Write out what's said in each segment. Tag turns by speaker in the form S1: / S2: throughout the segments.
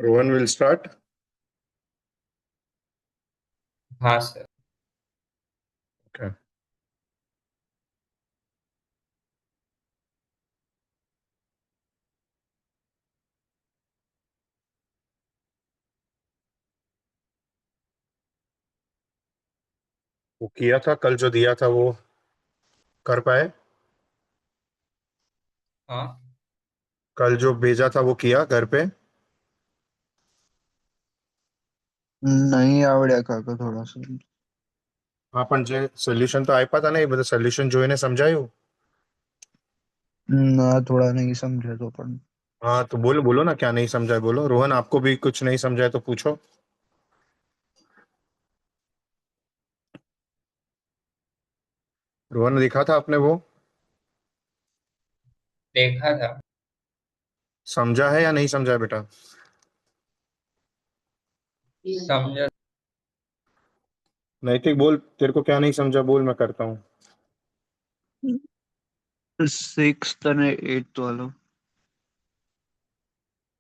S1: Rohan will start.
S2: हाँ sir.
S1: Okay. वो किया था कल जो दिया था वो कर पाए?
S2: हाँ,
S1: कल जो भेजा था वो किया घर पे?
S3: नहीं आवड़्या काका थोडासा.
S1: हाँ पण जे सोल्यूशन तो आप्या था नहीं, બધા સોલ્યુશન જોઈને સમજાયું?
S3: ना थोड़ा नहीं समझा तो पण.
S1: हाँ तो बोलो बोलो ना, क्या नहीं समझा है बोलो। रोहन आपको भी कुछ नहीं समझा है तो पूछो। रोहन दिखा था आपने वो?
S2: देखा था।
S1: समझा है या नहीं समझा है बेटा?
S2: समझा।
S1: नैतिक बोल, तेरे को क्या नहीं समझा बोल, मैं करता हूँ।
S3: सिक्स्थ અને एट्थ वालो.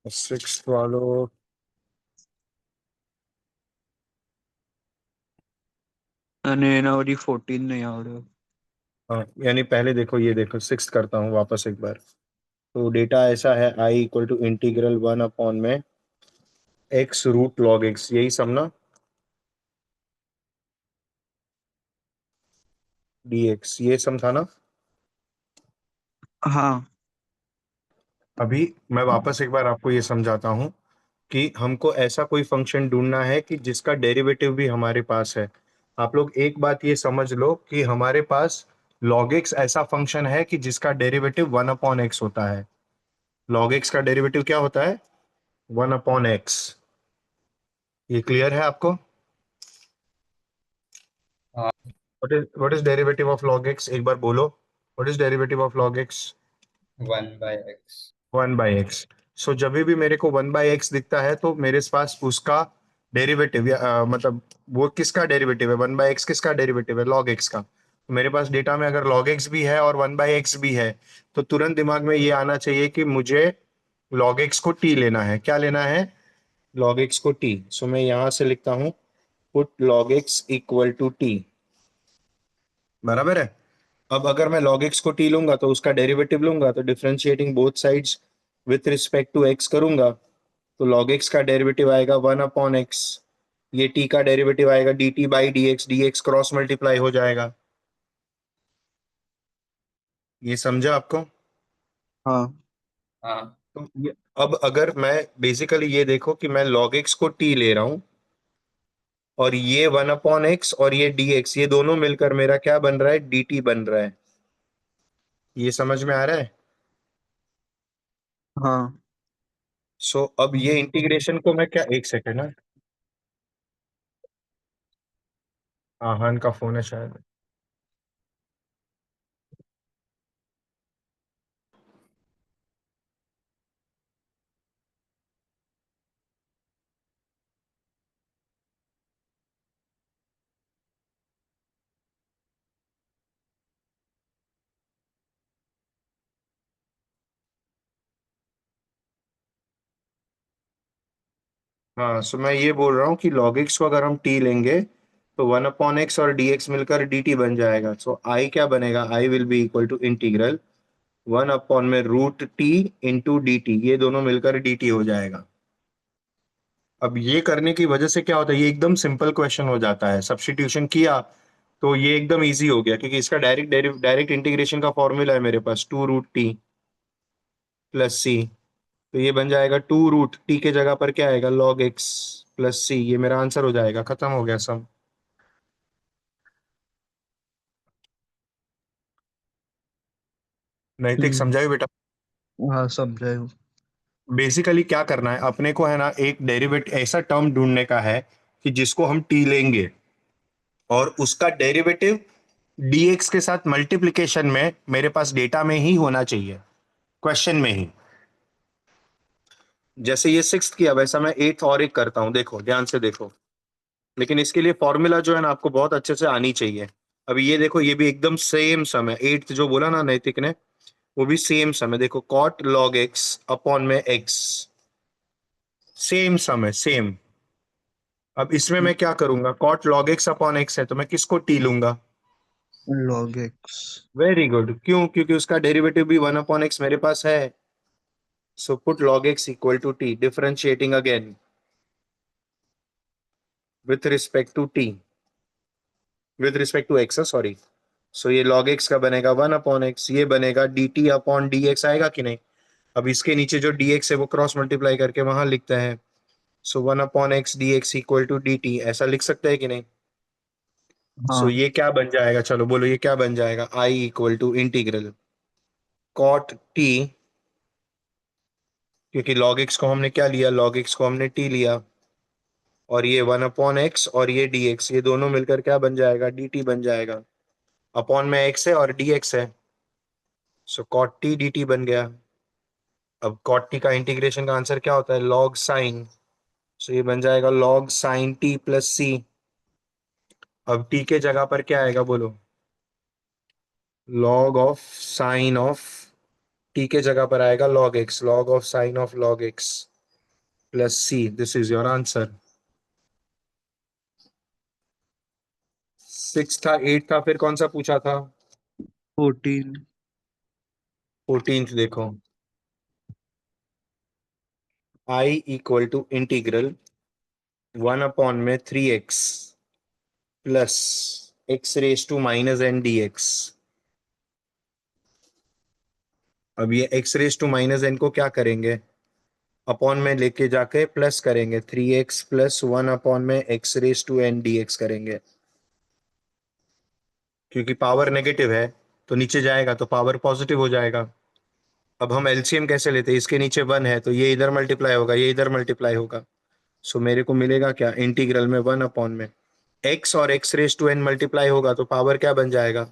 S1: सिक्स वालो।
S3: અને એના વળી 14 नहीं आवड़્યો.
S1: हाँ यानी पहले देखो, ये देखो सिक्स करता हूँ वापस एक बार। तो डेटा ऐसा है, I equal to integral one upon में एक्स रूट लॉग एक्स, यही सम ना? डी एक्स, ये सम था ना?
S3: हाँ.
S1: अभी मैं वापस एक बार आपको ये समझाता हूँ कि हमको ऐसा कोई फंक्शन ढूंढना है कि जिसका डेरिवेटिव भी हमारे पास है। आप लोग एक बात ये समझ लो कि हमारे पास log x ऐसा फंक्शन है कि जिसका डेरिवेटिव वन अपॉन एक्स होता है। log x का डेरिवेटिव क्या होता है? One upon x. ये क्लियर है आपको?
S2: हाँ,
S1: what is derivative of log x, एक बार बोलो। What is derivative of log x?
S2: 1/x।
S1: One by x. So जब भी मेरे को वन बाई एक्स दिखता है तो मेरे पास उसका डेरिवेटिव या मतलब वो किसका डेरिवेटिव है? वन बाई एक्स किसका डेरिवेटिव है? लॉग एक्स का। तो मेरे पास डेटा में अगर लॉग एक्स भी है और वन बाई एक्स भी है तो तुरंत दिमाग में ये आना चाहिए कि मुझे लॉग एक्स को टी लेना है। क्या लेना है? लॉग एक्स को टी। सो मैं यहां से लिखता हूं, put log x equal to t. बराबर है। अब अगर मैं log x को t लूंगा तो उसका डेरिवेटिव लूंगा, तो differentiating both sides with respect to x करूंगा, तो log x का डेरिवेटिव आएगा वन अपॉन एक्स। ये t का डेरिवेटिव आएगा dt by D x, d x cross multiply हो जाएगा। ये समझा आपको?
S3: हाँ.
S2: हाँ,
S1: तो अब अगर मैं बेसिकली ये देखो कि मैं log x को t ले रहा हूं और ये वन अपॉन एक्स और ये dx, ये दोनों मिलकर मेरा क्या बन रहा है? dt बन रहा है। ये समझ में आ रहा है?
S3: हाँ.
S1: सो अब ये इंटीग्रेशन को मैं क्या, एक सेकेंड ना। हाँ हन का फोन है शायद। हाँ सो मैं ये बोल रहा हूँ कि log x को अगर हम t लेंगे तो वन अपॉन एक्स और dx मिलकर dt बन जाएगा। सो i क्या बनेगा? i will be equal to integral one upon में root t into d t, ये दोनों मिलकर dt हो जाएगा। अब ये करने की वजह से क्या होता है, ये एकदम सिंपल क्वेश्चन हो जाता है। सब्स्टिट्यूशन किया तो ये एकदम इजी हो गया क्योंकि इसका डायरेक्ट इंटीग्रेशन का फॉर्मूला है मेरे पास, टू रूट टी प्लस सी। तो ये बन जाएगा टू रूट टी के जगह पर क्या आएगा? Log x plus c. ये मेरा आंसर हो जाएगा, खत्म हो गया सम। नैतिक
S3: हम्म.
S1: समझाइए बेटा।
S3: हाँ समझायो.
S1: बेसिकली क्या करना है अपने को है ना, एक डेरिवेट ऐसा टर्म ढूंढने का है कि जिसको हम टी लेंगे और उसका डेरिवेटिव डीएक्स के साथ मल्टीप्लिकेशन में मेरे पास डेटा में ही होना चाहिए, क्वेश्चन में ही। जैसे ये सिक्स किया वैसा मैं एट्थ और एक करता हूं, देखो ध्यान से देखो। लेकिन इसके लिए फॉर्मूला जो है ना आपको बहुत अच्छे से आनी चाहिए। अभी ये देखो, ये भी एकदम सेम सम है, एट्थ जो बोला ना नैतिक ने वो भी सेम सम है। देखो कॉट लॉग एक्स अपॉन में एक्स, सेम सम है, सेम। अब इसमें मैं क्या करूंगा, cot log x upon x है तो मैं किसको टी लूंगा?
S3: Log x.
S1: Very good. क्यों? क्योंकि उसका डेरिवेटिव भी वन अपॉन एक्स मेरे पास है। So put log x equal to t, differentiating again with respect to t, with respect to x, sorry. So ये log x का बनेगा वन अपॉन एक्स, ये बनेगा D t upon d x, आएगा कि नहीं? अब इसके नीचे जो dx है वो क्रॉस मल्टीप्लाई करके वहां लिखता है। So one upon x d x equal to D t, ऐसा लिख सकते हैं कि नहीं? सो
S3: हाँ।
S1: ये क्या बन जाएगा, चलो बोलो ये क्या बन जाएगा? I equal to integral cot t, क्योंकि log x को हमने क्या लिया, log x को हमने t लिया, और ये वन अपॉन एक्स और ये dx, ये दोनों मिलकर क्या बन जाएगा? dt बन जाएगा। अपॉन में x है और dx है, सो cot t dt बन गया। अब cot t का इंटीग्रेशन का आंसर क्या होता है? log sign. सो ये बन जाएगा log sine t plus c। अब t के जगह पर क्या आएगा बोलो? log of sine of, t के जगह पर आएगा log x, log of sine of log x plus c। This is your answer. 6 था, 8 था, फिर कौन सा पूछा था?
S3: 14।
S1: 14th देखो, i equal to integral one upon में 3x plus x raise to minus n d x. अब ये x raise to minus n को क्या करेंगे, अपॉन में लेके जाके प्लस करेंगे, 3x प्लस वन अपॉन में x raise to n d x करेंगे। क्योंकि पावर नेगेटिव है तो नीचे जाएगा तो पावर पॉजिटिव हो जाएगा। अब हम एलसीएम कैसे लेते हैं, इसके नीचे वन है तो ये इधर मल्टीप्लाई होगा, ये इधर मल्टीप्लाई होगा। सो मेरे को मिलेगा क्या, इंटीग्रल में वन अपॉन में एक्स और x raise to n multiply होगा तो पावर क्या बन जाएगा?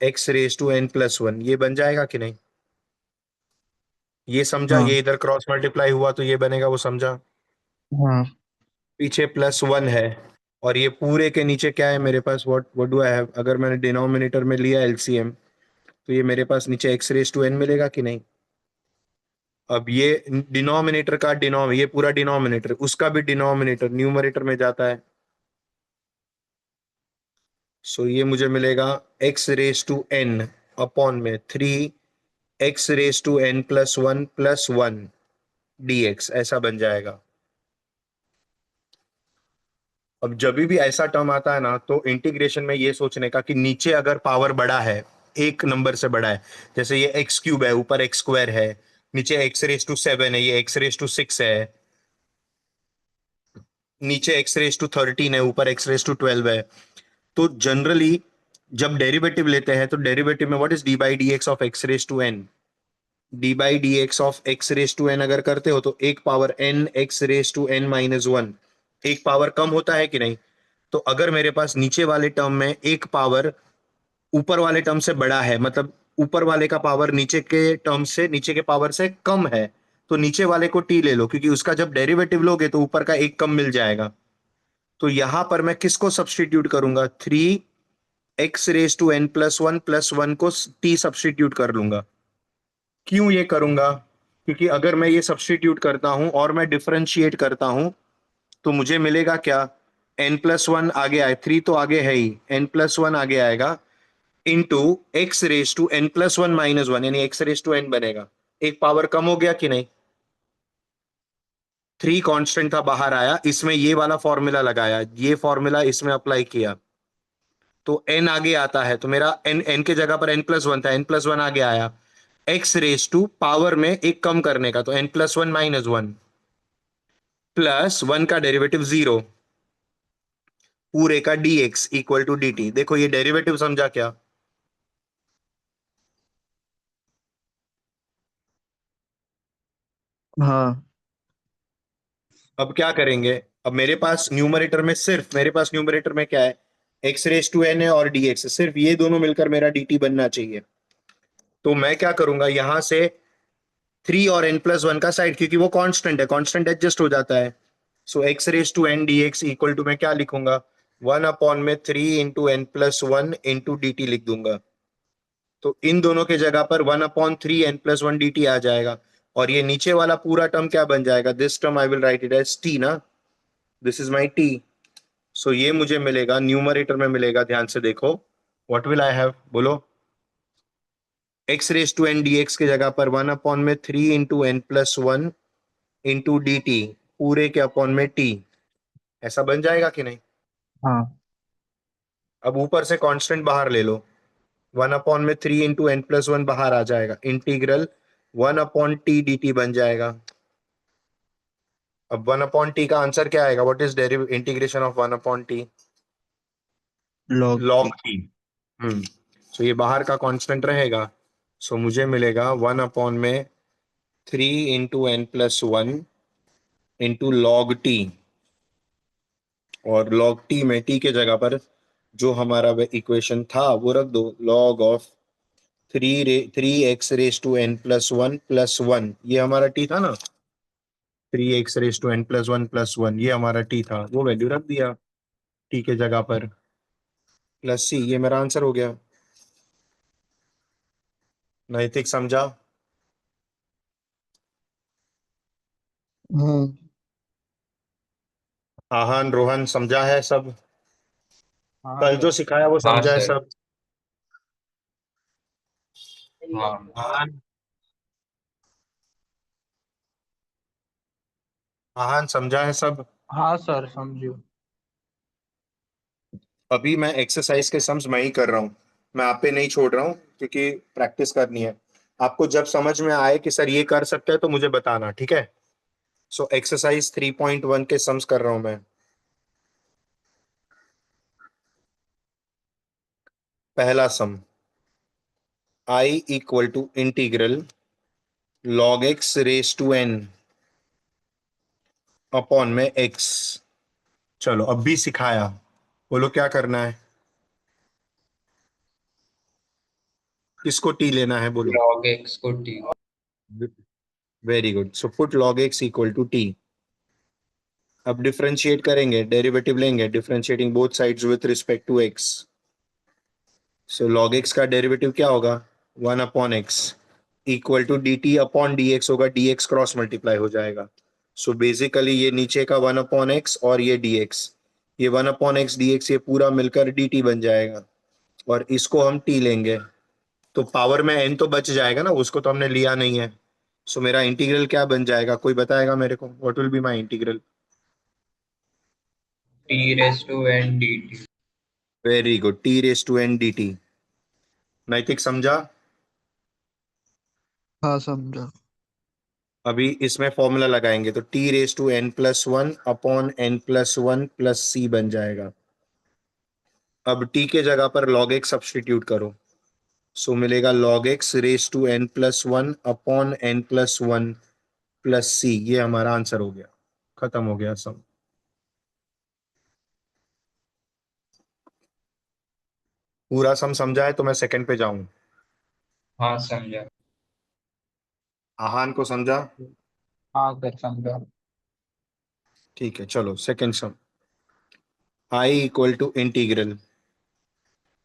S1: X raise to n plus one, ये बन जाएगा कि नहीं? ये समझा?
S3: हाँ।
S1: ये इधर क्रॉस मल्टीप्लाई हुआ तो ये बनेगा, वो समझा?
S3: हाँ।
S1: पीछे प्लस वन है और ये पूरे के नीचे क्या है मेरे पास, व्हाट डू आई हैव? अगर मैंने डिनोमिनेटर में लिया एलसीएम तो ये मेरे पास नीचे एक्स रेस टू एन मिलेगा कि नहीं? अब ये डिनोमिनेटर का ये पूरा डिनोमिनेटर, उसका भी डिनोमिनेटर न्यूमरेटर में जाता है। सो ये मुझे मिलेगा x raise to n upon में 3 x raise to n plus one dx, ऐसा बन जाएगा। अब जब भी ऐसा टर्म आता है ना तो इंटीग्रेशन में ये सोचने का कि नीचे अगर पावर बड़ा है, एक नंबर से बड़ा है, जैसे ये एक्स क्यूब है, ऊपर एक्स स्क्वायर है, नीचे x रेस टू 7 है, ये x रेस टू 6 है, नीचे x रेस टू 13 है, ऊपर x रेस टू 12 है। तो जनरली जब डेरिवेटिव लेते हैं तो डेरिवेटिव में what is d by D x of x raise to n, d by D x of x raise to n अगर करते हो तो एक power n x raise to n-1, एक पावर कम होता है कि नहीं? तो अगर मेरे पास नीचे वाले टर्म में एक पावर ऊपर वाले टर्म से बड़ा है, मतलब ऊपर वाले का पावर नीचे के टर्म से, नीचे के पावर से कम है, तो नीचे वाले को टी ले लो, क्योंकि उसका जब डेरिवेटिव लोगे तो ऊपर का एक कम मिल जाएगा। तो यहां पर मैं किसको सब्सटीट्यूट करूंगा, 3 x रेस टू n+1 को टी सब्सटीट्यूट कर लूंगा। क्यों ये करूंगा? क्योंकि अगर मैं ये सब्सटीट्यूट करता हूं और मैं डिफरेंशिएट करता हूं तो मुझे मिलेगा क्या, n+1 आगे आए, 3 तो आगे है ही, n+1 आगे आएगा into x raise to n+1-1, यानी x रेस टू n बनेगा। एक पावर कम हो गया कि नहीं? 3 कांस्टेंट था, बाहर आया, इसमें ये वाला फॉर्मूला लगाया, ये फॉर्मूला इसमें अप्लाई किया तो n आगे आता है, तो मेरा n के जगह पर n+1 था, n+1 आगे आया, x रेस टू पावर में एक कम करने का, तो n+1-1 प्लस वन का डेरिवेटिव 0 पूरे का dx इक्वल टू dt। देखो ये डेरिवेटिव समझा क्या?
S3: हाँ।
S1: अब क्या करेंगे, अब मेरे पास न्यूमरेटर में सिर्फ, मेरे पास न्यूमरेटर में क्या है, x रेस टू n है और dx, सिर्फ ये दोनों मिलकर मेरा dt बनना चाहिए। तो मैं क्या करूंगा, यहां से 3 और n+1 का साइड, क्योंकि वो कांस्टेंट है, कांस्टेंट एडजस्ट हो जाता है। So x raise to n dx equal to मैं क्या लिखूंगा, वन अपॉन में 3 × n+1 × dt लिख दूंगा। तो इन दोनों के जगह पर 1/3 n+1 dt आ जाएगा। और ये नीचे वाला पूरा टर्म क्या बन जाएगा, this term I will write it as t ना, this is my t. So ये मुझे मिलेगा, न्यूमरेटर में मिलेगा, ध्यान से देखो, व्हाट विल आई हैव, बोलो। X raise to n d x की जगह पर 1/3 × n+1 इंटू डी टी, पूरे के अपॉन में टी, ऐसा बन जाएगा कि नहीं।
S3: हाँ।
S1: अब ऊपर से कांस्टेंट बाहर ले लो, 1/3 × n+1 बाहर आ जाएगा, इंटीग्रल 1/t dt बन जाएगा। अब 1/t का आंसर क्या आएगा, what is derive integration of 1/t,
S3: log
S1: log
S3: t.
S1: t। So ये बाहर का कांस्टेंट रहेगा, सो मुझे मिलेगा 1/3 × n+1 इंटू लॉग टी, और log t में t के जगह पर जो हमारा इक्वेशन था वो रख दो, log ऑफ 3x⁻n+1 + 1, ये हमारा t था ना, 3x⁻n+1 + 1, ये हमारा t था, वो वैल्यू रख दिया t के जगह पर, प्लस c, ये मेरा आंसर हो गया। नैतिक समझा?
S3: हम्म।
S1: आहान रोहन समझा है सब?
S3: हाँ
S1: कल जो
S3: सर।
S1: सिखाया वो
S2: हाँ
S1: समझा है
S2: सर।
S1: सब?
S2: हाँ
S1: आहान, आहान समझा है सब?
S3: हाँ सर, समझियो।
S1: अभी मैं एक्सरसाइज के सम्स मैं ही कर रहा हूँ, मैं आप पे नहीं छोड़ रहा हूँ, क्योंकि प्रैक्टिस करनी है। आपको जब समझ में आए कि सर ये कर सकते हैं तो मुझे बताना, ठीक है। सो एक्सरसाइज 3.1 के सम्स कर रहा हूं मैं। पहला sum, I equal to integral log x raise to n upon में x। चलो अब भी सिखाया, बोलो क्या करना है, किसको t लेना है, बोलो।
S2: log x को t।
S1: Very good, so put log x equal to t। अब डिफरेंशिएट करेंगे, डेरिवेटिव लेंगे, differentiating both sides with respect to x। So log x का डेरिवेटिव क्या होगा, 1/x equal to D t upon d x होगा, d x cross multiply हो जाएगा। So basically ये नीचे का 1/x और ये डी एक्स, ये 1/x डी एक्स, ये पूरा मिलकर डी टी बन जाएगा, और इसको हम टी लेंगे, तो पावर में n तो बच जाएगा ना, उसको तो हमने लिया नहीं है। सो मेरा इंटीग्रल क्या बन जाएगा, कोई बताएगा मेरे को, what will be my integral?
S2: t⁻n dt।
S1: Very good, t raise to n d t. Naitik समझा?
S3: हाँ, समझा।
S1: अभी इसमें फॉर्मूला लगाएंगे, तो t⁻n+1 upon n+1 plus c बन जाएगा। अब t के जगह पर log x सब्सटीट्यूट करो, सो मिलेगा log x raise to n+1 upon n+1 plus c, ये हमारा आंसर हो गया, खत्म हो गया सब। पूरा सम समझा है तो मैं सेकंड पे जाऊं।
S2: हाँ समझा।
S1: आहान को समझा?
S3: हाँ सर, समझा।
S1: ठीक है, चलो second sum, I equal to integral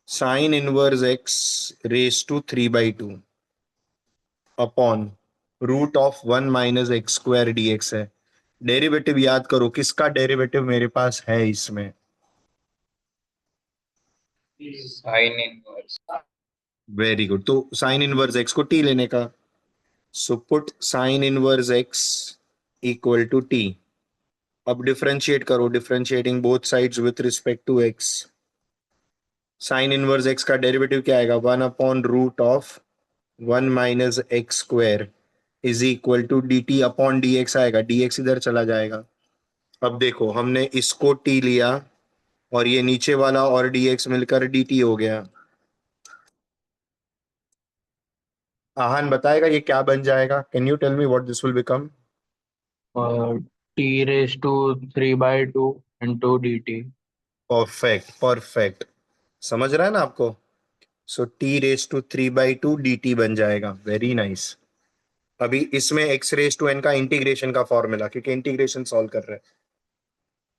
S1: sine inverse x raise to 3/2 upon √(1 - x²) है। डेरिवेटिव याद करो, किसका डेरिवेटिव मेरे पास है इसमें?
S2: Sine inverse.
S1: वेरी गुड, तो साइन इनवर्स x को t लेने का, so put sine inverse x equal to t। अब डिफरेंशिएट करो, differentiating both sides with respect to x। Sine inverse x का डेरिवेटिव क्या आएगा, 1/√(1 - x²) is equal to D t upon d x आएगा, dx इधर चला जाएगा। अब देखो, हमने इसको t लिया, और ये नीचे वाला और dx मिलकर dt हो गया। आहान बताएगा ये क्या बन जाएगा, can you tell me what this will become?
S3: और t⁻³ into d t.
S1: Perfect perfect, समझ रहा है ना आपको? सो t⁻³ डी टी बन जाएगा, वेरी नाइस। अभी इसमें x⁻n का इंटीग्रेशन का फॉर्मूला, क्योंकि इंटीग्रेशन सॉल्व कर रहे हैं,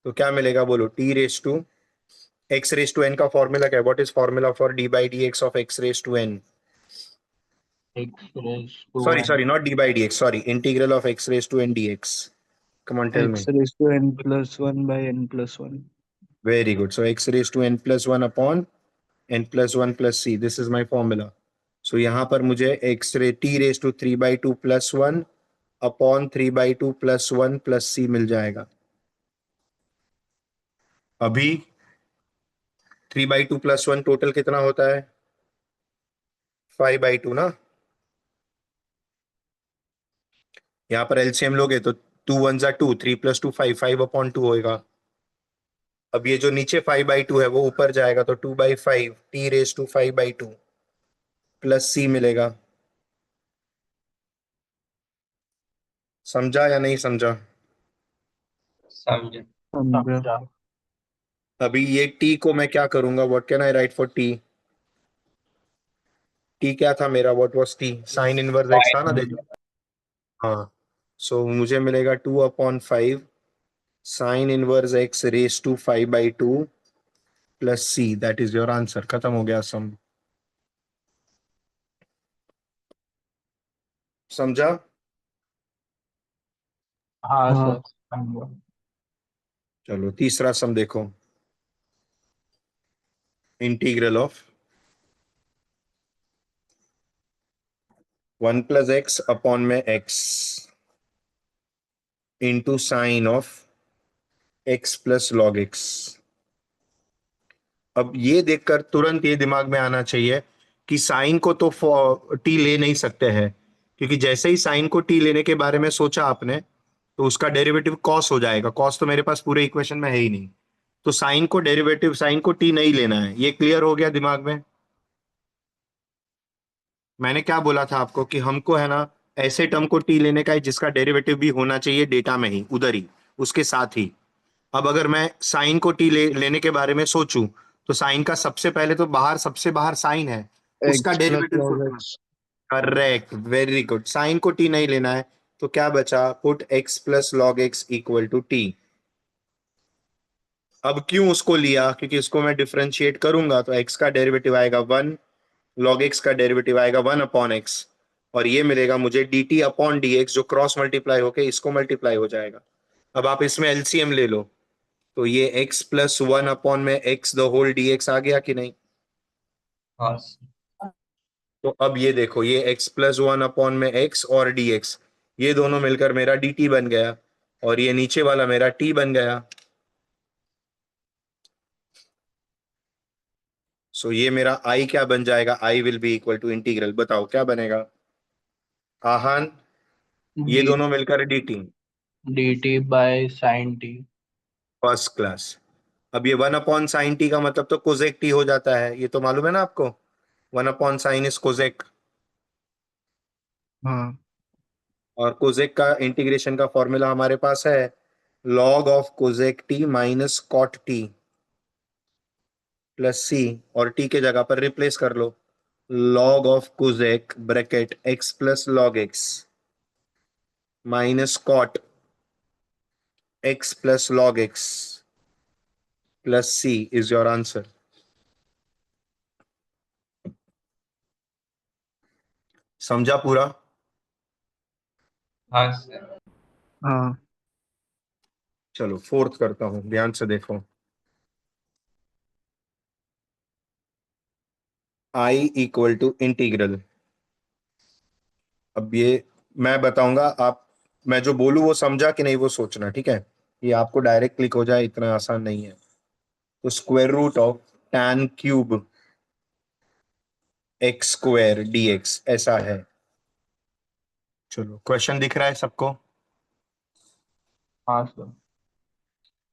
S1: तो क्या मिलेगा बोलो, x⁻n का फॉर्मूला क्या है, what is formula for d/dx of x⁻n?
S3: x raised to
S1: Sorry, not d by dx. Sorry, integral of x raised to n dx. Come on, tell me.
S3: x raised to n plus 1 by n plus 1.
S1: Very good. So x raised to n plus 1 upon n plus 1 plus c. This is my formula. So यहाँ पर मुझे t raised to 3 by 2 plus 1 upon 3 by 2 plus 1 plus c मिल जाएगा. अभी 3 by 2 plus 1 total कितना होता है? 5 by 2 ना. यहाँ पर एलसीएम लोगे तो 2 1 जा 2, 3 plus 2 5, 5 upon 2 होएगा. अब ये जो नीचे 5 by 2 है वो ऊपर जाएगा तो 2 by 5 t raised to 5 by 2 plus c मिलेगा. समझा या नहीं समझा?
S2: समझा।
S3: समझा।
S1: अभी ये t को मैं क्या करूंगा? What can I write for t? t क्या था मेरा? What was t? Sine inverse x था ना, देखो. हाँ, सो मुझे मिलेगा 2/5 sine inverse x raise to 5/2 plus c. That is your answer. खत्म हो गया सम. समझा?
S3: हाँ सर समझा।
S1: चलो तीसरा सम देखो. Integral of 1 plus x upon में x into sine of x plus log x. अब ये देखकर तुरंत ये दिमाग में आना चाहिए कि साइन को तो टी ले नहीं सकते हैं, क्योंकि जैसे ही साइन को टी लेने के बारे में सोचा आपने तो उसका डेरिवेटिव कॉस हो जाएगा. कॉस तो मेरे पास पूरे इक्वेशन में है ही नहीं, तो साइन को टी नहीं लेना है. ये क्लियर हो गया दिमाग में? मैंने क्या बोला था आपको कि हमको है ना ऐसे टर्म को टी लेने का है जिसका डेरिवेटिव भी होना चाहिए डेटा में ही, उधर ही, उसके साथ ही. अब अगर मैं साइन को लेने के बारे में सोचूं तो साइन का सबसे बाहर साइन है, उसका
S3: x plus
S1: डेरिवेटिव
S3: log
S1: सोचना.
S3: x।
S1: Correct, very good. Sine को टी नहीं लेना है तो क्या बचा? Put x plus log x equal to t. अब क्यों उसको लिया? क्योंकि इसको मैं डिफरेंशिएट करूंगा तो x का डेरिवेटिव आएगा 1, लॉग एक्स का डेरिवेटिव आएगा 1 अपॉन एक्स, और ये मिलेगा मुझे D t upon d x, जो क्रॉस मल्टीप्लाई होके इसको मल्टीप्लाई हो जाएगा. अब आप इसमें एलसीएम ले लो तो ये x प्लस 1 अपॉन में x the whole d x आ गया कि नहीं?
S2: हाँ
S1: तो अब ये देखो, ये x प्लस 1 अपॉन में x और डी एक्स, ये दोनों मिलकर मेरा डी टी बन गया, और ये नीचे वाला मेरा t बन गया. सो ये मेरा i क्या बन जाएगा? i will be equal to integral. बताओ क्या बनेगा? आहान, ये दोनों मिलकर dt.
S3: dt by sine t.
S1: First class. अब ये 1 अपॉन साइन टी का मतलब तो कोसेक टी हो जाता है, ये तो मालूम है ना आपको. 1 अपॉन साइन इज कोसेक,
S3: हाँ।
S1: और कोसेक का इंटीग्रेशन का फॉर्मूला हमारे पास है log of cosec t minus cot t plus c, और टी के जगह पर रिप्लेस कर लो log of cosec bracket x plus log x minus cot x plus log x plus c is your answer. समझा पूरा?
S2: हाँ सर।
S3: हाँ।
S1: चलो फोर्थ करता हूं, ध्यान से देखो. I equal to integral. अब ये मैं बताऊंगा, आप मैं जो बोलूं वो समझा कि नहीं वो सोचना, ठीक है? ये आपको डायरेक्ट क्लिक हो जाए इतना आसान नहीं है. तो square root of tan cube x square d x ऐसा है. चलो क्वेश्चन दिख रहा है सबको?
S3: हाँ सर।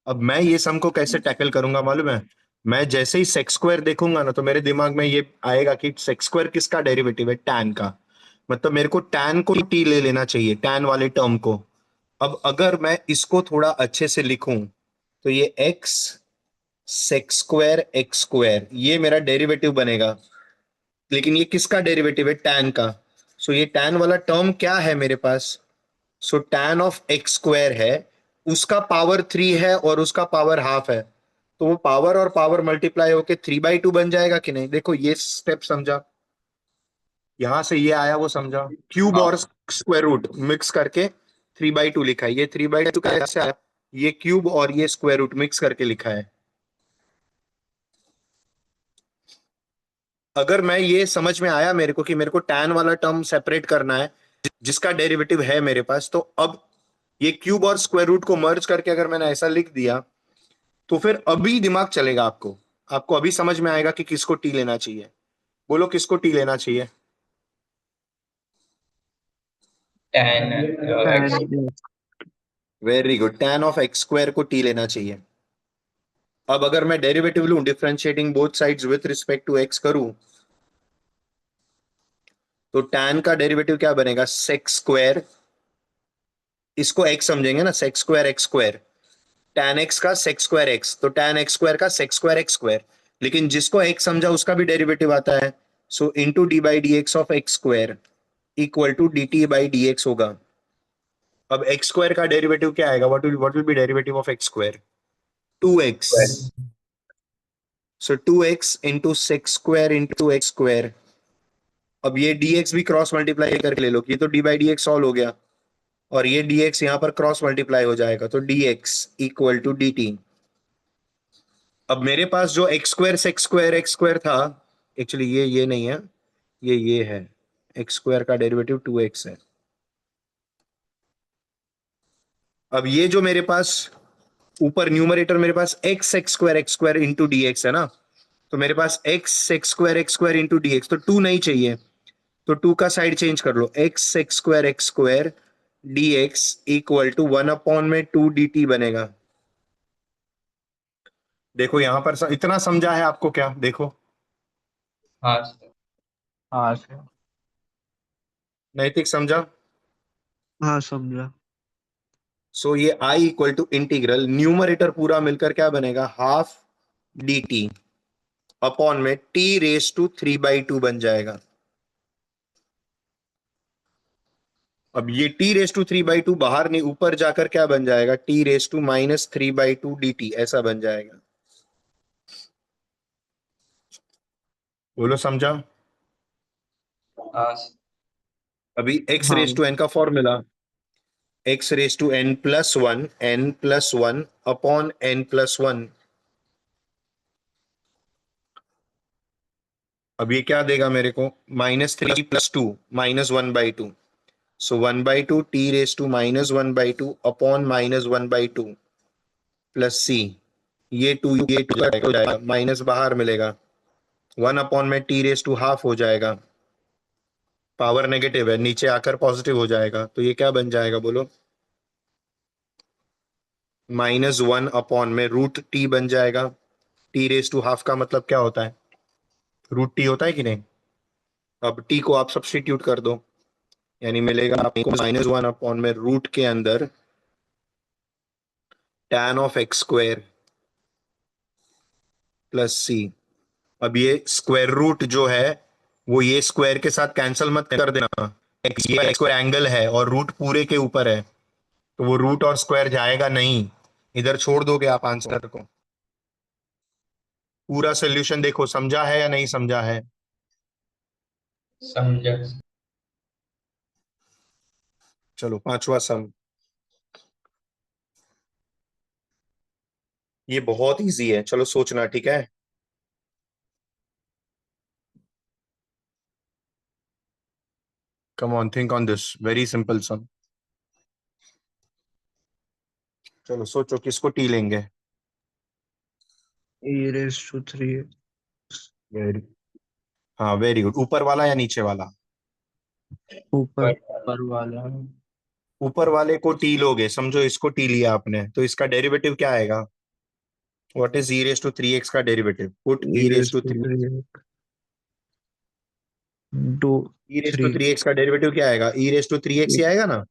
S1: अब मैं ये सम को कैसे टैकल करूंगा मालूम है? मैं जैसे ही सेक्स स्क्वायर देखूंगा ना तो मेरे दिमाग में ये आएगा कि सेक्स स्क्वायर किसका डेरिवेटिव है? टैन का. मतलब मेरे को टैन को टी ले लेना चाहिए, टैन वाले टर्म को. अब अगर मैं इसको थोड़ा अच्छे से लिखूं तो ये x sex square x square ये मेरा डेरिवेटिव बनेगा, लेकिन ये किसका डेरिवेटिव है? टैन का. सो ये टैन वाला टर्म क्या है मेरे पास? So tan of x square है, उसका पावर 3 है और उसका पावर हाफ है, तो वो पावर और पावर मल्टीप्लाई होके 3/2 बन जाएगा कि नहीं? देखो ये स्टेप समझा? यहां से ये आया वो समझा, क्यूब
S2: हाँ।
S1: और स्क्वायर रूट मिक्स करके 3/2 लिखा है, ये 3/2 कैसे आया, ये क्यूब और ये स्क्वायर रूट मिक्स करके लिखा है। अगर मैं ये समझ में आया मेरे को कि मेरे को टैन वाला टर्म सेपरेट करना है जिसका डेरिवेटिव है मेरे पास, तो अब ये क्यूब और स्क्वायर रूट को मर्ज करके अगर मैंने ऐसा लिख दिया, तो फिर अभी दिमाग चलेगा आपको, आपको अभी समझ में आएगा कि किसको टी लेना चाहिए। बोलो किसको टी लेना चाहिए।
S2: tan x।
S3: tan
S1: very good, tan of x square को टी लेना चाहिए। अब अगर मैं डेरिवेटिव लूं, differentiating both sides with respect to x करूं, तो टैन का डेरिवेटिव क्या बनेगा, सेक्स स्क्वायर, इसको एक्स समझेंगे ना, sec square x square, tan x का सेक्स स्क्वायर एक्स, तो टैन एक्स स्क्वायर का सेक्स स्क्वायर एक्स स्क्वायर, लेकिन जिसको एक्स समझा उसका भी डेरिवेटिव आता है, so into d by D x of x square equal to D T by D x होगा। अब एक्स स्क्वायर का डेरिवेटिव क्या आएगा, what will be derivative of x square, 2x, so 2x into sec square into x square. अब ये dx भी cross multiply करके ले लो, ये तो D by D x solve हो गया, और ये dx यहां पर क्रॉस मल्टीप्लाई हो जाएगा, तो dx इक्वल टू dt। अब मेरे पास जो x square sex square x square था, एक्चुअली ये नहीं है, ये है, एक्स स्क्वायर का डेरिवेटिव 2x है। अब ये जो मेरे पास ऊपर न्यूमरेटर मेरे पास x square into d x है ना, तो मेरे पास x square into d x, तो 2 नहीं चाहिए, तो 2 का साइड चेंज कर लो, x square d x equal to 1/2 dt बनेगा। देखो यहां पर इतना समझा है आपको क्या, देखो
S2: हाँ सर।
S3: हाँ सर।
S1: नैतिक समझा।
S3: हाँ समझा।
S1: सो ये आई इक्वल टू इंटीग्रल, न्यूमरेटर पूरा मिलकर क्या बनेगा, हाफ डी टी अपॉन में टी रेस टू 3/2 बन जाएगा। अब ये टी रेस टू 3/2 बाहर नहीं, ऊपर जाकर क्या बन जाएगा, t raise to -3/2 d t ऐसा बन जाएगा। बोलो समझा।
S2: हाँ सर।
S1: अभी एक्स
S3: हाँ
S1: रेस टू एन का formula, x raise to n+1 upon n+1। अब ये क्या देगा मेरे को, -3+2 -1/2, so 1/2 t raise to -1/2 upon -1/2 plus c, ये टू हो जाएगा, माइनस बाहर मिलेगा, 1 अपॉन में टी रेस टू हाफ हो जाएगा, पावर नेगेटिव है नीचे आकर पॉजिटिव हो जाएगा, तो ये क्या बन जाएगा बोलो, -1 अपॉन में रूट टी बन जाएगा। टी रेस टू हाफ का मतलब क्या होता है, रूट टी होता है कि नहीं। अब टी को आप सब्स्टिट्यूट कर दो, यानी मिलेगा आपको -1 अपॉन में रूट के अंदर tan of x square plus c. अब ये स्क्वायर रूट जो है वो ये स्क्वायर के साथ कैंसिल मत कर देना, ये स्क्वायर एंगल है और रूट पूरे के ऊपर है, तो वो रूट और स्क्वायर जाएगा नहीं, इधर छोड़ दोगे आप आंसर को। पूरा सोल्यूशन देखो, समझा है या नहीं समझा है।
S2: समझा।
S1: चलो पांचवा सम, ये बहुत इजी है, चलो सोचना, ठीक है। Come on, think on this, very simple सम। चलो सोचो किसको टी लेंगे।
S3: e⁻³
S1: वेरी, हाँ वेरी गुड, ऊपर वाला या नीचे वाला,
S3: ऊपर
S2: पर
S3: ऊपर वाला
S1: ऊपर वाले को टी लोगे, समझो इसको टी लिया आपने, तो इसका डेरिवेटिव क्या आएगा, व्हाट इज e⁻³ का डेरिवेटिव, पुट e⁻³
S3: e⁻³ दो
S1: e raise to
S3: three
S1: three x का डेरिवेटिव क्या आएगा, e⁻³ ही आएगा ना।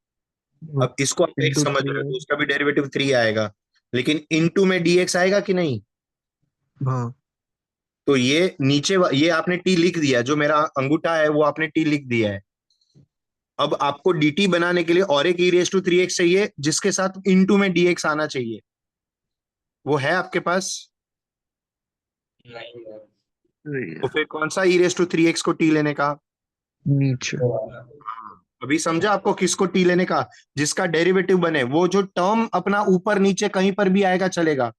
S1: अब इसको आप एक्स
S3: इंटू
S1: समझ
S3: थ्री
S1: रहे हो
S3: है।
S1: तो उसका भी डेरिवेटिव 3 आएगा, लेकिन इनटू में dx आएगा कि नहीं।
S3: हाँ
S1: तो ये नीचे ये आपने टी लिख दिया, जो मेरा अंगूठा है वो आपने टी लिख दिया है। अब आपको dt बनाने के लिए और एक e⁻³ चाहिए जिसके साथ इनटू में dx आना चाहिए, वो है आपके पास।
S2: नहीं है।
S1: तो फिर कौन सा e⁻³ को टी लेने का,
S3: नीचे।
S2: वो वाला।
S1: अभी समझा आपको किसको टी लेने का? जिसका डेरिवेटिव बने, वो जो टर्म अपना ऊपर नीचे कहीं पर भी आएगा चलेगा।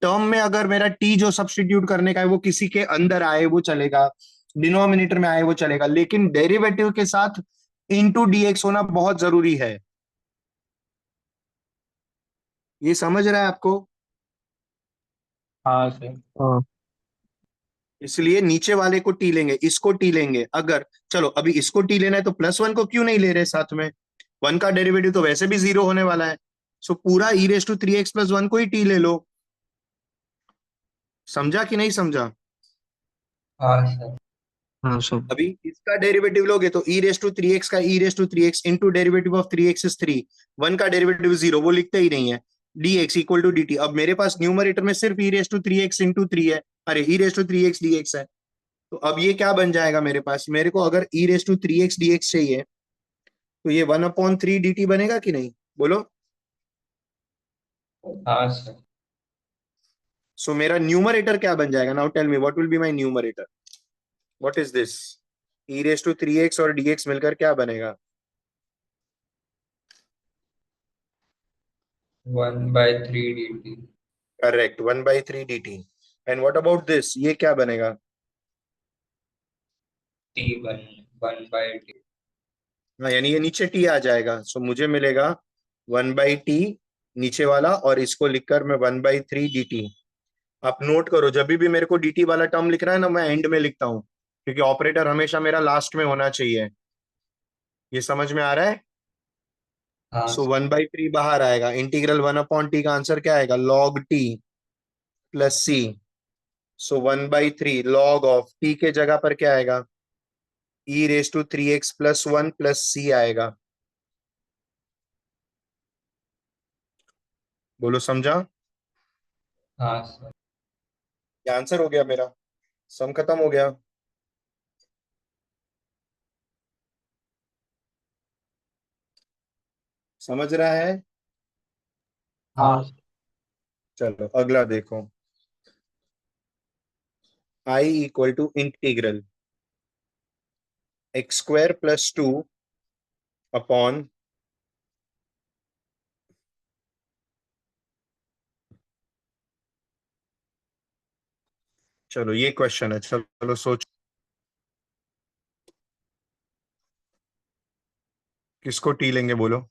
S1: टर्म में अगर मेरा टी जो सब्स्टिट्यूट करने का है वो किसी के अंदर आए वो चलेगा, डिनोमिनेटर में आए वो चलेगा, लेकिन डेरिवेटिव के साथ इंटू डीएक्स होना बहुत जरूरी है। ये समझ रहा है आपको?
S2: हाँ सर।
S3: हाँ।
S1: इसलिए नीचे वाले को टी लेंगे, इसको टी लेंगे। अगर चलो अभी इसको टी लेना है तो प्लस वन को क्यों नहीं ले रहे साथ में? वन का डेरिवेटिव तो वैसे भी जीरो होने वाला है। सो पूरा e raise to three x plus one को ही टी ले लो। समझा कि नहीं समझा?
S2: हाँ सर।
S3: हाँ सब।
S1: अभी इसका डेरिवेटिव लोगे तो e raise to three x का e raise to three x into derivative of three x is three. One का डेरिवेटिव जीरो, वो लिखते ही नहीं है। D x equal to D t. अब मेरे पास न्यूमरेटर में सिर्फ e raise to three x into three है, अरे e raise to three x d x है। तो अब ये क्या बन जाएगा मेरे पास? मेरे को अगर e raise to three x d x चाहिए तो ये one upon three d t बनेगा कि नहीं, बोलो?
S2: हाँ सर।
S1: सो मेरा न्यूमरेटर क्या बन जाएगा? Now tell me what will be my numerator? What is this? E raise to three x और डीएक्स मिलकर क्या बनेगा?
S2: 1/3 dt।
S1: करेक्ट, one by three d t. And what about this, ये क्या बनेगा?
S2: T1 1/t।
S1: हाँ, यानी ये नीचे टी आ जाएगा। सो मुझे मिलेगा वन बाई टी नीचे वाला, और इसको लिखकर मैं one by three d T. आप नोट करो, जब भी मेरे को डी टी वाला टर्म लिख रहा है ना, मैं एंड में लिखता हूँ, क्योंकि ऑपरेटर हमेशा मेरा लास्ट में होना चाहिए। ये समझ में आ रहा है?
S2: हाँ
S1: so
S2: sir.
S1: One by three बाहर आएगा, इंटीग्रल वन अपॉन टी का आंसर क्या आएगा? Log t plus c. So one by three log of t के जगह पर क्या आएगा? E raise to three x plus one plus c आएगा। बोलो समझा?
S2: हाँ सर।
S1: क्या आंसर हो गया मेरा? सम खत्म हो गया। समझ रहा है?
S2: हाँ
S3: हाँ।
S1: चलो अगला देखो। I equal to integral x square plus two upon, चलो ये क्वेश्चन है, चलो सोच, किसको टी लेंगे बोलो?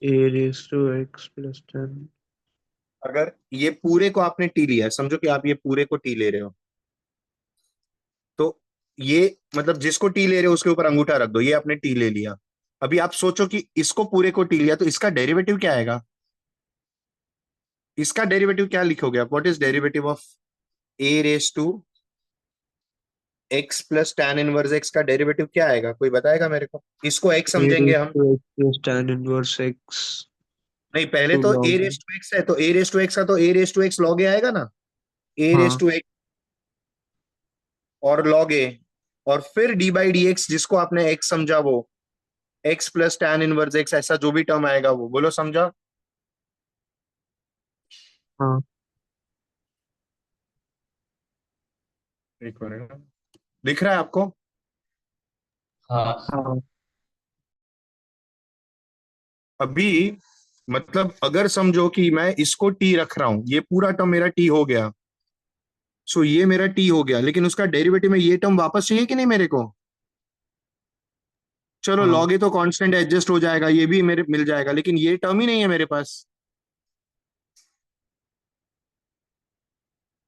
S3: ए रेस टू एक्स प्लस 10।
S1: अगर ये पूरे को आपने टी लिया है, समझो कि आप ये पूरे को टी ले रहे हो, तो ये मतलब जिसको टी ले रहे हो उसके ऊपर अंगूठा रख दो, ये आपने टी ले लिया। अभी आप सोचो कि इसको पूरे को टी लिया तो इसका डेरिवेटिव क्या आएगा? इसका डेरिवेटिव क्या लिखोगे आप? What is derivative of a raise to x plus tan inverse x का डेरिवेटिव क्या आएगा? कोई बताएगा मेरे को? इसको एक्स
S3: ए
S1: समझेंगे
S3: रेस
S1: हम।
S3: To x plus tan inverse x
S1: नहीं, पहले
S3: टू
S1: तो a
S3: log.
S1: Raise to x है, तो ए रेस टू एक्स का तो a raise to x log a आएगा ना। ए रेस
S3: हाँ।
S1: टू एक्स और लॉग ए, और फिर डी बाई डी एक्स, जिसको आपने एक्स समझा वो x plus tan inverse x, ऐसा जो भी टर्म आएगा वो, बोलो समझा?
S3: हाँ।
S1: एक मिनट, दिख रहा है आपको?
S2: हाँ सर।
S3: हाँ।
S1: अभी मतलब अगर समझो कि मैं इसको टी रख रहा हूं, ये पूरा टर्म मेरा टी हो गया। सो ये मेरा टी हो गया, लेकिन उसका डेरिवेटिव में ये टर्म वापस चाहिए कि नहीं मेरे को? चलो
S3: हाँ
S1: लॉग ए तो कांस्टेंट एडजस्ट हो जाएगा, ये भी मेरे मिल जाएगा, लेकिन ये टर्म ही नहीं है मेरे पास।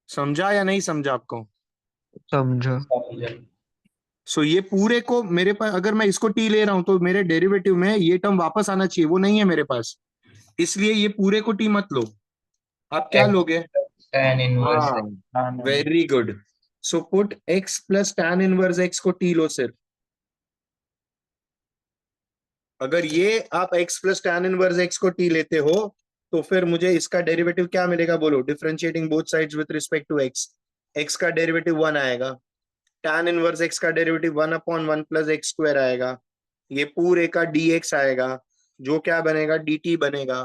S1: समझा या नहीं समझा आपको?
S3: समझा।
S2: समझे।
S1: सो ये पूरे को मेरे पास, अगर मैं इसको टी ले रहा हूं तो मेरे डेरिवेटिव में ये टर्म वापस आना चाहिए, वो नहीं है मेरे पास। इसलिए ये पूरे को टी मत लो। आप क्या
S2: X
S1: लोगे?
S2: tan इनवर्स
S1: हाँ,
S2: x।
S1: Very good. So put x plus tan inverse x को टी लो सिर्फ। अगर ये आप x plus tan inverse x को टी लेते हो तो फिर मुझे इसका डेरिवेटिव क्या मिलेगा बोलो? Differentiating both sides with respect to x, x का डेरिवेटिव वन आएगा, टैन इनवर्स x का derivative one upon one plus x square आएगा, ये पूरे का dx आएगा, जो क्या बनेगा? dt बनेगा।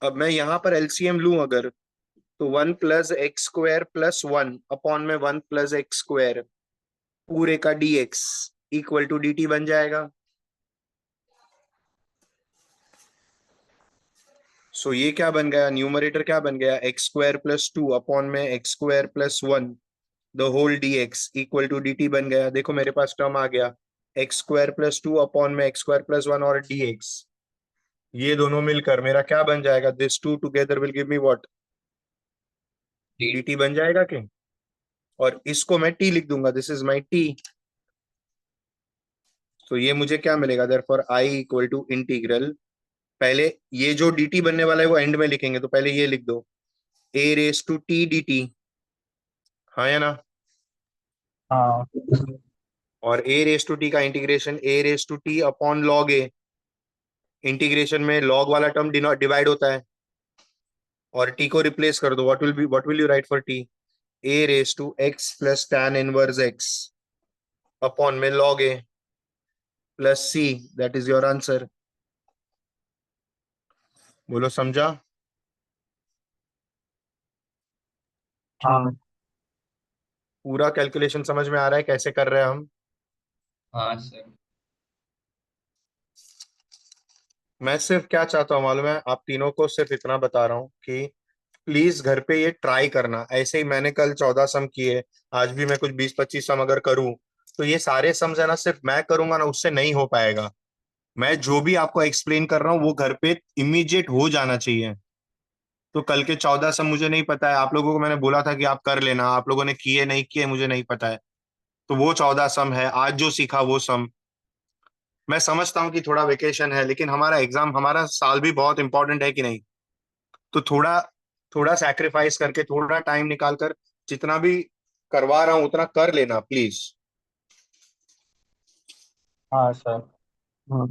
S1: अब मैं यहां पर एलसीएम लूं अगर, तो 1 + x² + 1 अपॉन में 1 + x² पूरे का dx इक्वल टू dt बन जाएगा। सो ये क्या बन गया, न्यूमरेटर क्या बन गया, x² + 2 अपॉन में x² + 1 the whole dx equal to dt बन गया। देखो मेरे पास टर्म आ गया x² + 2 अपॉन में x² + 1 और dx, ये दोनों मिलकर मेरा क्या बन जाएगा, this to together will give me what, dt बन जाएगा कि, और इसको मैं t लिख दूंगा, दिस इज माई t। तो ये मुझे क्या मिलेगा, therefore I equal to integral, पहले ये जो dt बनने वाला है वो एंड में लिखेंगे, तो पहले ये लिख दो a⁻t dt, हाँ या ना,
S2: हाँ
S1: और a⁻t का integration a⁻t upon log a, integration में log वाला टर्म डिवाइड होता है, और t को रिप्लेस कर दो, what will you write for t, a⁻x + tan−1x upon में log a + c, that is your answer. बोलो समझा।
S3: हाँ
S1: पूरा कैलकुलेशन समझ में आ रहा है कैसे कर रहे हैं हम।
S2: हाँ सर।
S1: मैं सिर्फ क्या चाहता हूँ मालूम है, आप तीनों को सिर्फ इतना बता रहा हूँ कि प्लीज घर पे ये ट्राई करना, ऐसे ही मैंने कल 14 सम किए, आज भी मैं कुछ 20-25 सम अगर करूँ, तो ये सारे सम्स है ना सिर्फ मैं करूंगा ना, उससे नहीं हो पाएगा। मैं जो भी आपको एक्सप्लेन कर रहा हूँ वो घर पे इमीडिएट हो जाना चाहिए। तो कल के 14 सम मुझे नहीं पता है, आप लोगों को मैंने बोला था कि आप कर लेना, आप लोगों ने किए नहीं किए मुझे नहीं पता है, तो वो 14 सम है, आज जो सीखा वो सम। मैं समझता हूँ कि थोड़ा वेकेशन है, लेकिन हमारा एग्जाम, हमारा साल भी बहुत इंपॉर्टेंट है कि नहीं, तो थोड़ा थोड़ा सैक्रिफाइस करके, थोड़ा टाइम निकाल कर जितना भी करवा रहा हूं उतना कर लेना प्लीज।
S2: हाँ सर।
S3: हाँ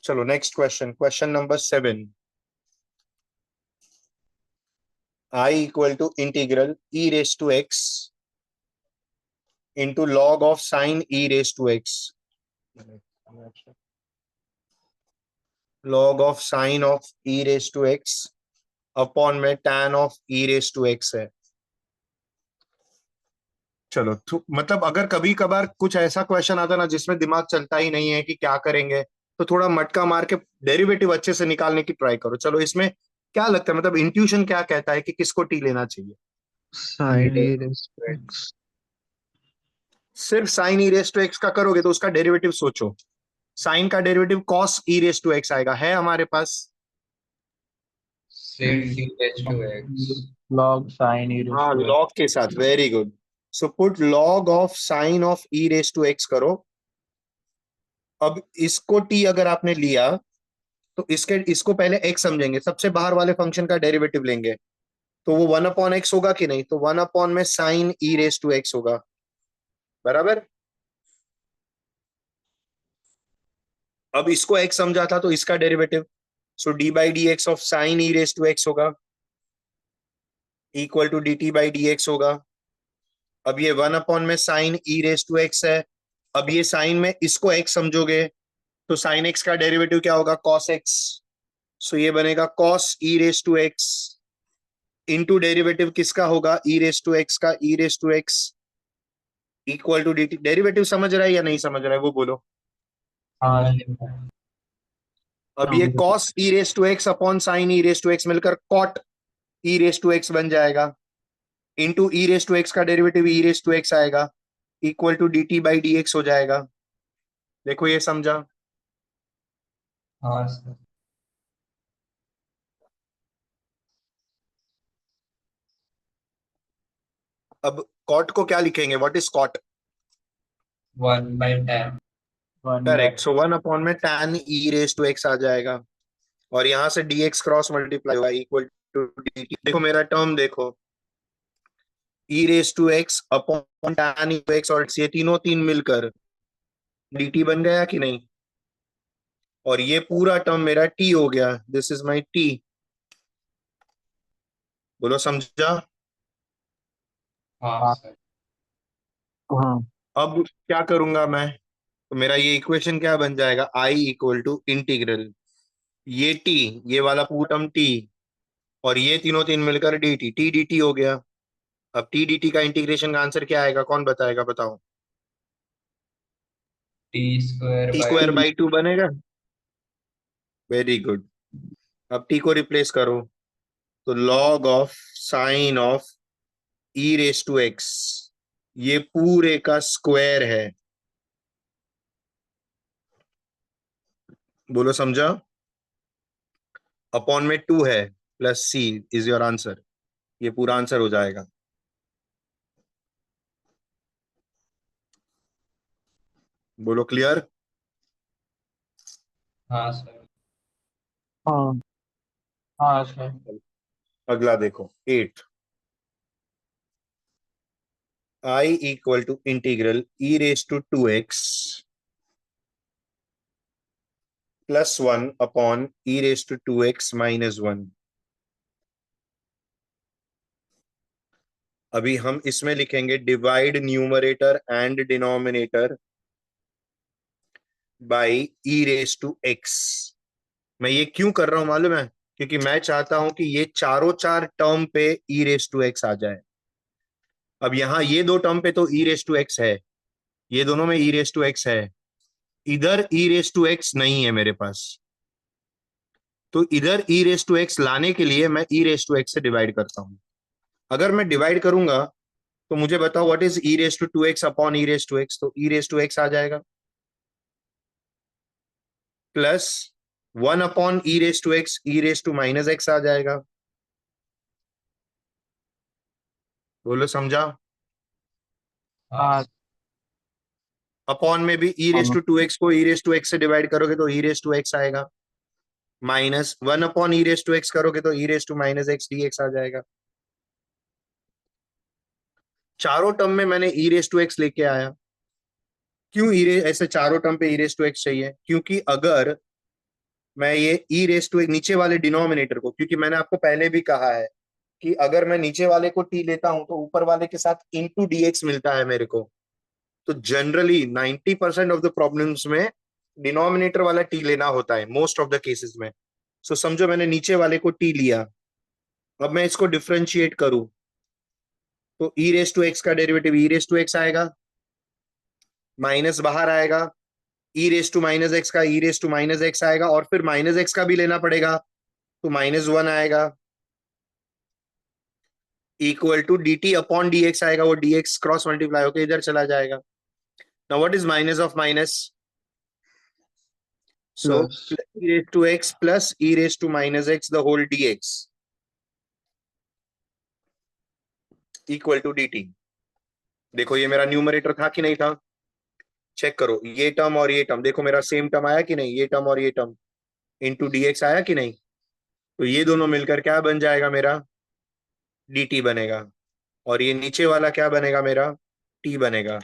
S1: चलो next question, question number 7। I equal to integral e⁻x into log of sine e⁻x, log of sine of e⁻x upon में tan ऑफ e⁻x है। चलो मतलब अगर कभी कभार कुछ ऐसा क्वेश्चन आता ना जिसमें दिमाग चलता ही नहीं है कि क्या करेंगे, तो थोड़ा मटका मार के डेरिवेटिव अच्छे से निकालने की ट्राई करो। चलो इसमें क्या लगता है, मतलब इंट्यूशन क्या कहता है कि किसको टी लेना चाहिए।
S3: साइन ई रेस्पेक्ट्स
S1: सिर्फ sine e raise to x का करोगे तो उसका डेरिवेटिव सोचो, साइन का derivative cos e raise to x आएगा, है हमारे पास।
S2: सिर्फ c/x।
S3: लॉग साइन ई
S1: हाँ
S3: रेस्पेक्ट
S1: लॉग के साथ, very good. So put log of sine of e raise to x करो। अब इसको टी अगर आपने लिया, तो इसको पहले एक्स समझेंगे, सबसे बाहर वाले फंक्शन का डेरिवेटिव लेंगे, तो वो 1/x होगा कि नहीं, तो 1 में sine e raise to x होगा, बराबर। अब इसको एक्स समझा था तो इसका derivative, so d/dx of sine e raise to x होगा इक्वल टू dt/dx होगा। अब ये 1 में sine e raise to x है, अब ये साइन में इसको एक्स समझोगे, तो साइन एक्स का डेरिवेटिव क्या होगा, कॉस एक्स। सो ये बनेगा cos e raise to x into derivative किसका होगा, ई रेस टू एक्स का, e raise to x equal to dt। Derivative समझ रहा है या नहीं समझ रहा है वो बोलो।
S2: हाँ
S1: अब ये cos e raise to x upon sine e raise to x मिलकर cot e raise to x बन जाएगा, into e raise to x का derivative e raise to x आएगा इक्वल टू dt/dx हो जाएगा। देखो ये समझा।
S2: हाँ सर।
S1: अब cot को क्या लिखेंगे, what is cot।
S2: 1/10।
S1: Correct, so 1 में tan e raise to x आ जाएगा, और यहां से dx क्रॉस मल्टीप्लाई होगा इक्वल टू dt। देखो मेरा टर्म देखो, e raise to x upon tan x, और ये तीनों तीन मिलकर dt बन गया कि नहीं, और ये पूरा टर्म मेरा t हो गया, दिस इज माई t। बोलो समझा।
S2: हाँ सर।
S3: हाँ
S1: अब क्या करूंगा मैं, तो मेरा ये इक्वेशन क्या बन जाएगा, I इक्वल टू इंटीग्रल ये टी, ये वाला टर्म टी, और ये तीनों तीन मिलकर डी टी हो गया। अब टी डी टी का इंटीग्रेशन का आंसर क्या आएगा, कौन बताएगा, बताओ।
S2: T square
S1: t
S2: by
S1: square by two बनेगा। Very good. अब टी को रिप्लेस करो, तो log of sine of e raise to x, ये पूरे का स्क्वायर है। बोलो समझा। अपॉन में टू है, plus c is your answer. ये पूरा आंसर हो जाएगा। बोलो क्लियर।
S2: हाँ सर।
S3: हाँ।
S2: हाँ सर।
S1: अगला देखो 8, I equal to integral e raise to two x plus one upon e raise to two x minus one. अभी हम इसमें लिखेंगे divide numerator and denominator by e raise to x. मैं ये क्यों कर रहा हूं मालूम है, क्योंकि मैं चाहता हूं कि ये चारों चार टर्म पे ई रेस टू एक्स आ जाए। अब यहां ये दो टर्म पे तो ई रेस टू एक्स है, ये दोनों में ई रेस टू एक्स है, इधर ई रेस टू एक्स नहीं है मेरे पास। तो इधर ई रेस टू एक्स लाने के लिए मैं ई रेस टू एक्स से डिवाइड करता हूं। अगर मैं डिवाइड करूंगा तो मुझे बताओ what is e raise to two x upon e raise to x, तो ई रेस टू एक्स आ जाएगा plus one upon e raise to x, e raise to minus x आ जाएगा। बोलो समझा।
S2: हाँ
S1: अपॉन में भी ई रेस
S3: हाँ।
S1: टू टू एक्स को ई रेस टू एक्स से डिवाइड करोगे तो ई रेस टू एक्स आएगा, minus one upon e raise to x करोगे तो e raise to minus x d x आ जाएगा। चारों टर्म में मैंने ई रेस टू एक्स लेके आया। क्यों ई रेस ऐसे चारों टर्म पे ई रेस टू एक्स चाहिए, क्योंकि अगर मैं ये ई रेस टू नीचे वाले डिनोमिनेटर को, क्योंकि मैंने आपको पहले भी कहा है कि अगर मैं नीचे वाले को टी लेता हूं तो ऊपर वाले के साथ इंटू डीएक्स मिलता है मेरे को। तो जनरली 90% ऑफ द प्रॉब्लम्स में डिनोमिनेटर वाला टी लेना होता है, मोस्ट ऑफ द केसेस में। सो समझो मैंने नीचे वाले को टी लिया, अब मैं इसको डिफरेंशिएट करूं तो ई रेस टू एक्स का derivative e raise to x आएगा, माइनस बाहर आएगा, e raise to minus x का e raise to minus x आएगा, और फिर माइनस एक्स का भी लेना पड़ेगा तो माइनस वन आएगा, equal to D t upon d x आएगा, वो डी एक्स क्रॉस मल्टीप्लाई होकर इधर चला जाएगा। Now what is minus of minus, so
S3: plus
S1: e raised to x plus e raised to minus x the whole dx equal to dt। देखो ये मेरा numerator था कि नहीं था, चेक करो ये टर्म और ये टर्म, देखो मेरा सेम टर्म आया कि नहीं, ये टर्म और ये टर्म इंटू dx आया कि नहीं। तो ये दोनों मिलकर क्या बन जाएगा मेरा, dt बनेगा, और ये नीचे वाला क्या बनेगा मेरा, t बनेगा।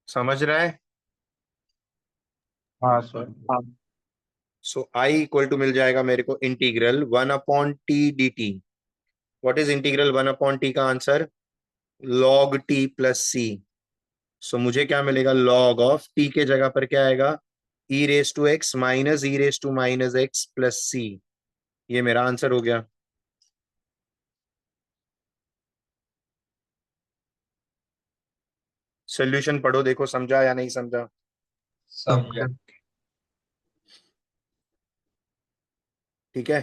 S1: समझ रहा है।
S2: हाँ सर।
S3: हाँ।
S1: सो i इक्वल टू मिल जाएगा मेरे को integral one upon T d T. What is integral one upon t का answer, log t plus c. सो मुझे क्या मिलेगा, log ऑफ t के जगह पर क्या आएगा, e raise to x minus e raise to minus x plus c. ये मेरा आंसर हो गया। सोल्यूशन पढ़ो, देखो समझा या नहीं समझा।
S2: समझा।
S1: ठीक है,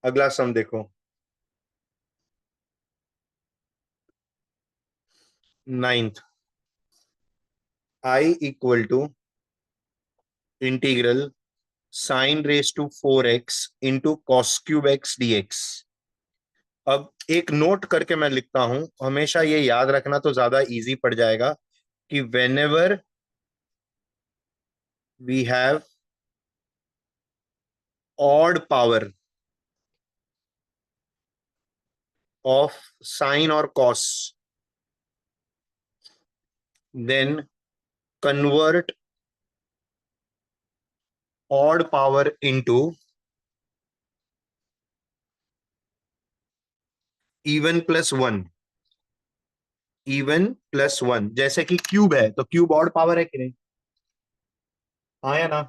S1: अगला सम देखो, 9th, i equal to integral sine raise to four x into cos cube x d x. अब एक नोट करके मैं लिखता हूं, हमेशा ये याद रखना तो ज्यादा इजी पड़ जाएगा कि whenever we have odd power of sine और cos, then convert odd power into even plus one, even plus one. जैसे कि क्यूब है तो क्यूब ऑड पावर है कि नहीं, हाँ या ना?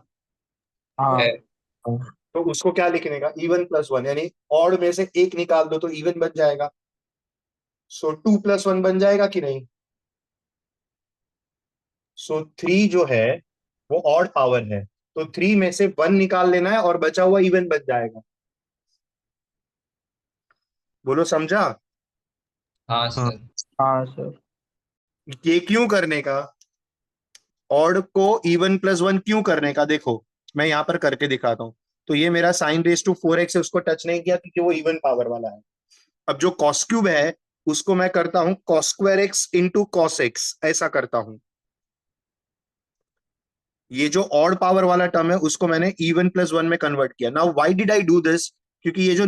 S2: हाँ है।
S1: तो उसको क्या लिखने का, इवन प्लस वन, यानी ऑड में से एक निकाल दो तो इवन बन जाएगा। सो 2 + 1 बन जाएगा कि नहीं? सो 3 जो है वो ऑड पावर है, तो 3 में से 1 निकाल लेना है और बचा हुआ इवन बच जाएगा। बोलो समझा?
S2: हाँ
S3: हाँ।
S2: सर।
S3: हाँ सर।
S1: ये क्यों करने का, ऑड को इवन प्लस वन क्यों करने का, देखो मैं यहां पर करके दिखाता हूं। तो ये मेरा साइन रेस टू 4x है, उसको टच नहीं किया क्योंकि वो इवन पावर वाला है। अब जो कॉस क्यूब है उसको मैं करता हूं cos square x into cos x, ऐसा करता हूं। ये जो ऑड पावर वाला टर्म है उसको मैंने इवन प्लस वन में कन्वर्ट किया। Now why did I do this, क्योंकि ये जो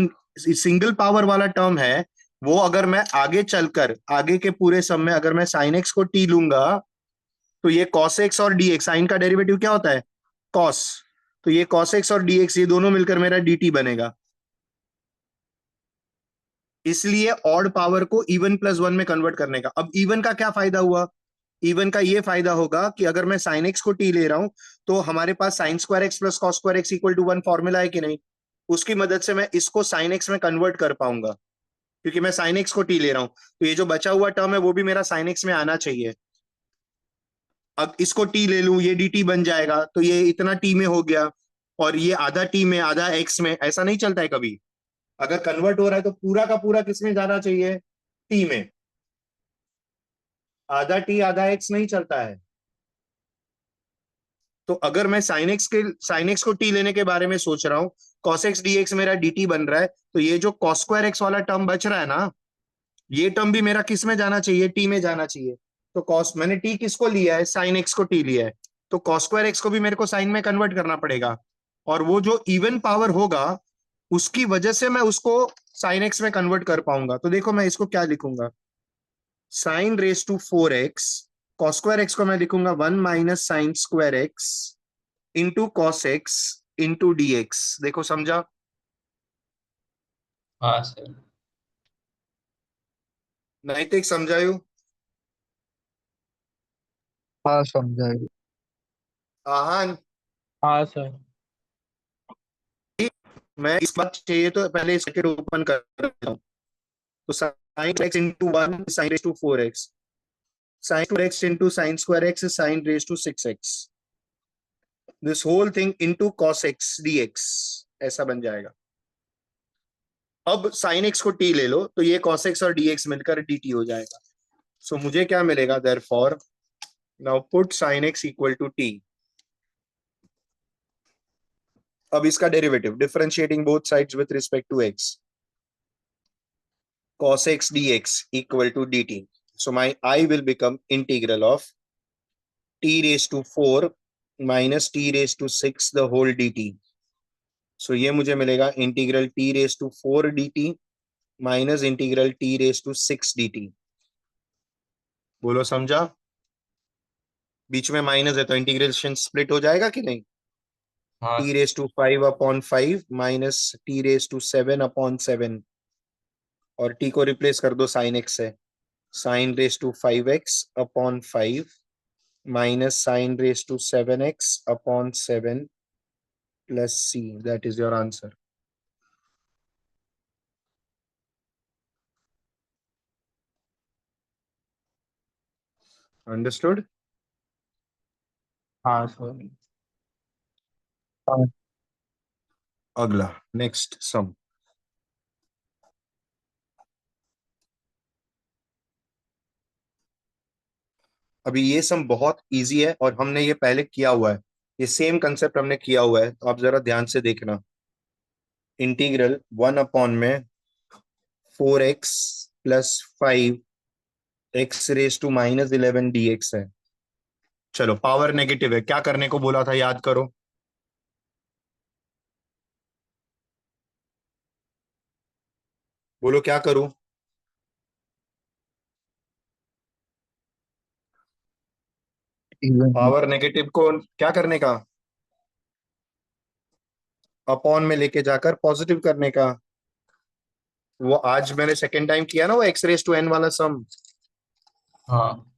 S1: सिंगल पावर वाला टर्म है वो अगर मैं आगे चलकर आगे के पूरे सम में अगर मैं साइन एक्स को टी लूंगा तो ये कॉस एक्स और डी एक्स, साइन का डेरिवेटिव क्या होता है, कॉस। तो ये कॉस एक्स और डी एक्स ये दोनों मिलकर मेरा डी टी बनेगा। इसलिए ऑड पावर को इवन प्लस वन में कन्वर्ट करने का। अब इवन का क्या फायदा हुआ, इवन का ये फायदा होगा कि अगर मैं साइन एक्स को टी ले रहा हूं तो हमारे पास sine square x plus cos square x equal to one formula है कि नहीं, उसकी मदद से मैं इसको साइन एक्स में कन्वर्ट कर पाऊंगा, क्योंकि मैं साइन एक्स को टी ले रहा हूं। तो ये जो बचा हुआ टर्म है वो भी मेरा साइन एक्स में आना चाहिए। अब इसको टी ले लूं, ये डी टी बन जाएगा, तो ये इतना टी में हो गया और ये आधा टी में आधा एक्स में, ऐसा नहीं चलता है कभी। अगर कन्वर्ट हो रहा है तो पूरा का पूरा किस में जाना चाहिए, टी में। आधा टी आधा एक्स नहीं चलता है। तो अगर मैं साइन एक्स को टी लेने के बारे में सोच रहा हूं, कॉस एक्स डी एक्स मेरा डी टी बन रहा है, तो ये जो कॉस स्क्वायर एक्स वाला टर्म बच रहा है ना, ये टर्म भी मेरा किस में जाना चाहिए, टी में जाना चाहिए। तो कॉस, मैंने टी किसको लिया है, साइन एक्स को टी लिया है, तो कॉस स्क्वायर एक्स को भी मेरे को साइन में कन्वर्ट करना पड़ेगा। और वो जो इवन पावर होगा उसकी वजह से मैं उसको साइन एक्स में कन्वर्ट कर पाऊंगा। तो देखो मैं इसको क्या लिखूंगा, sine raise to 4x, cos square x को मैं लिखूंगा 1 - sin² x इंटू cos x into d x. देखो समझा?
S2: हाँ सर।
S1: नहीं तो एक समझायू।
S3: हाँ समझाइए।
S1: आहान,
S2: हाँ सर।
S1: मैं इस बात चाहिए तो पहले इस ब्रैकेट ओपन कर रहा हूँ। तो sine x into one sine raise to 4x, sine two x into sine square x sine raise to 6x, this whole thing into cos x d x, ऐसा बन जाएगा। अब साइन एक्स को T ले लो तो ये कॉस एक्स और डी एक्स मिलकर डी टी हो जाएगा। सो मुझे क्या मिलेगा, therefore now put sine x equal to t. अब इसका derivative, differentiating both sides with respect to x, cos x dx equal to dt. So my I will become integral of t raised to 4 minus t raised to 6 the whole dt. So ये मुझे मिलेगा integral t raised to 4 dt minus integral t raised to 6 dt। बोलो समझा? बीच में minus है तो integration split हो जाएगा कि नहीं।
S2: हाँ
S1: t raised to 5/5 minus t raised to 7/7, और t को रिप्लेस कर दो साइन x से, sine raise to 5x/5 minus sine raised to 7x/7 plus c. That is your answer. Understood?
S2: हाँ सर।
S3: हाँ।
S1: अगला, नेक्स्ट सम। अभी ये सम बहुत इजी है और हमने ये पहले किया हुआ है, ये सेम कंसेप्ट हमने किया हुआ है, तो आप जरा ध्यान से देखना। Integral 1/4x + 5 x raised to -11 dx है। चलो पावर नेगेटिव है, क्या करने को बोला था याद करो। बोलो क्या करूं।
S3: इवन।
S1: पावर नेगेटिव को क्या करने का, अपॉन में लेके जाकर पॉजिटिव करने का। वो आज मैंने सेकेंड टाइम किया ना, वो एक्स रेस टू एन वाला सम,
S2: हाँ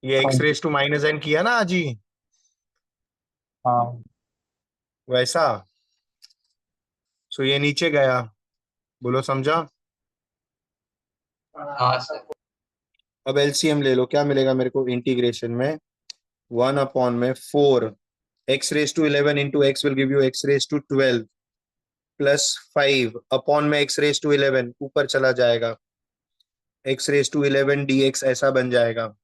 S1: ये एक्स रेस टू -n किया ना आज ही।
S2: हाँ
S1: वैसा। सो ये नीचे गया, बोलो समझा।
S2: हाँ सर।
S1: अब एलसीएम ले लो, क्या मिलेगा मेरे को इंटीग्रेशन में, 1/4 x raise to 11 into x will give you x raise to 12 plus 5 upon में एक्स रेस टू 11 ऊपर चला जाएगा, एक्स रेस टू 11 dx ऐसा बन जाएगा।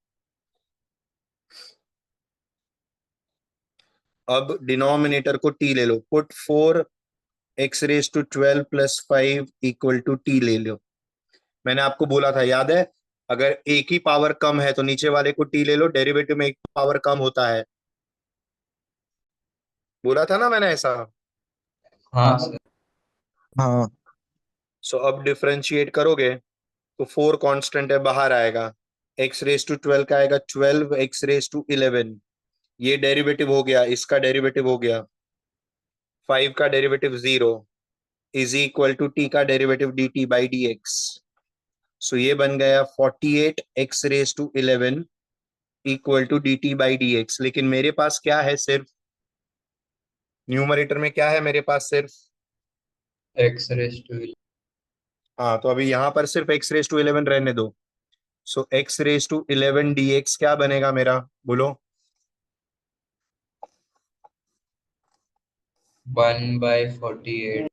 S1: अब डिनोमिनेटर को t ले लो, put 4 x raise to 12 plus 5 equal to t ले लो। मैंने आपको बोला था, याद है, अगर एक ही पावर कम है तो नीचे वाले को t ले लो, डेरिवेटिव में एक पावर कम होता है, बोला था ना मैंने ऐसा।
S2: हाँ सर।
S3: हाँ
S1: सो अब डिफरेंशिएट करोगे तो 4 कांस्टेंट है, बाहर आएगा, एक्स रेस टू 12 का आएगा 12 एक्स रेस टू 11, ये डेरिवेटिव हो गया, इसका डेरिवेटिव हो गया, 5 का derivative 0 is equal to t का derivative d T by D x. So ये बन गया 48 x raise to 11 equal to D T by D x. लेकिन मेरे पास क्या है, सिर्फ न्यूमरेटर में क्या है मेरे पास, सिर्फ,
S2: एक्स रेस टू।
S1: हाँ, तो अभी यहां पर सिर्फ एक्स रेस टू 11 रहने दो। So x raise to 11 d x क्या बनेगा मेरा, बोलो।
S2: 1/48।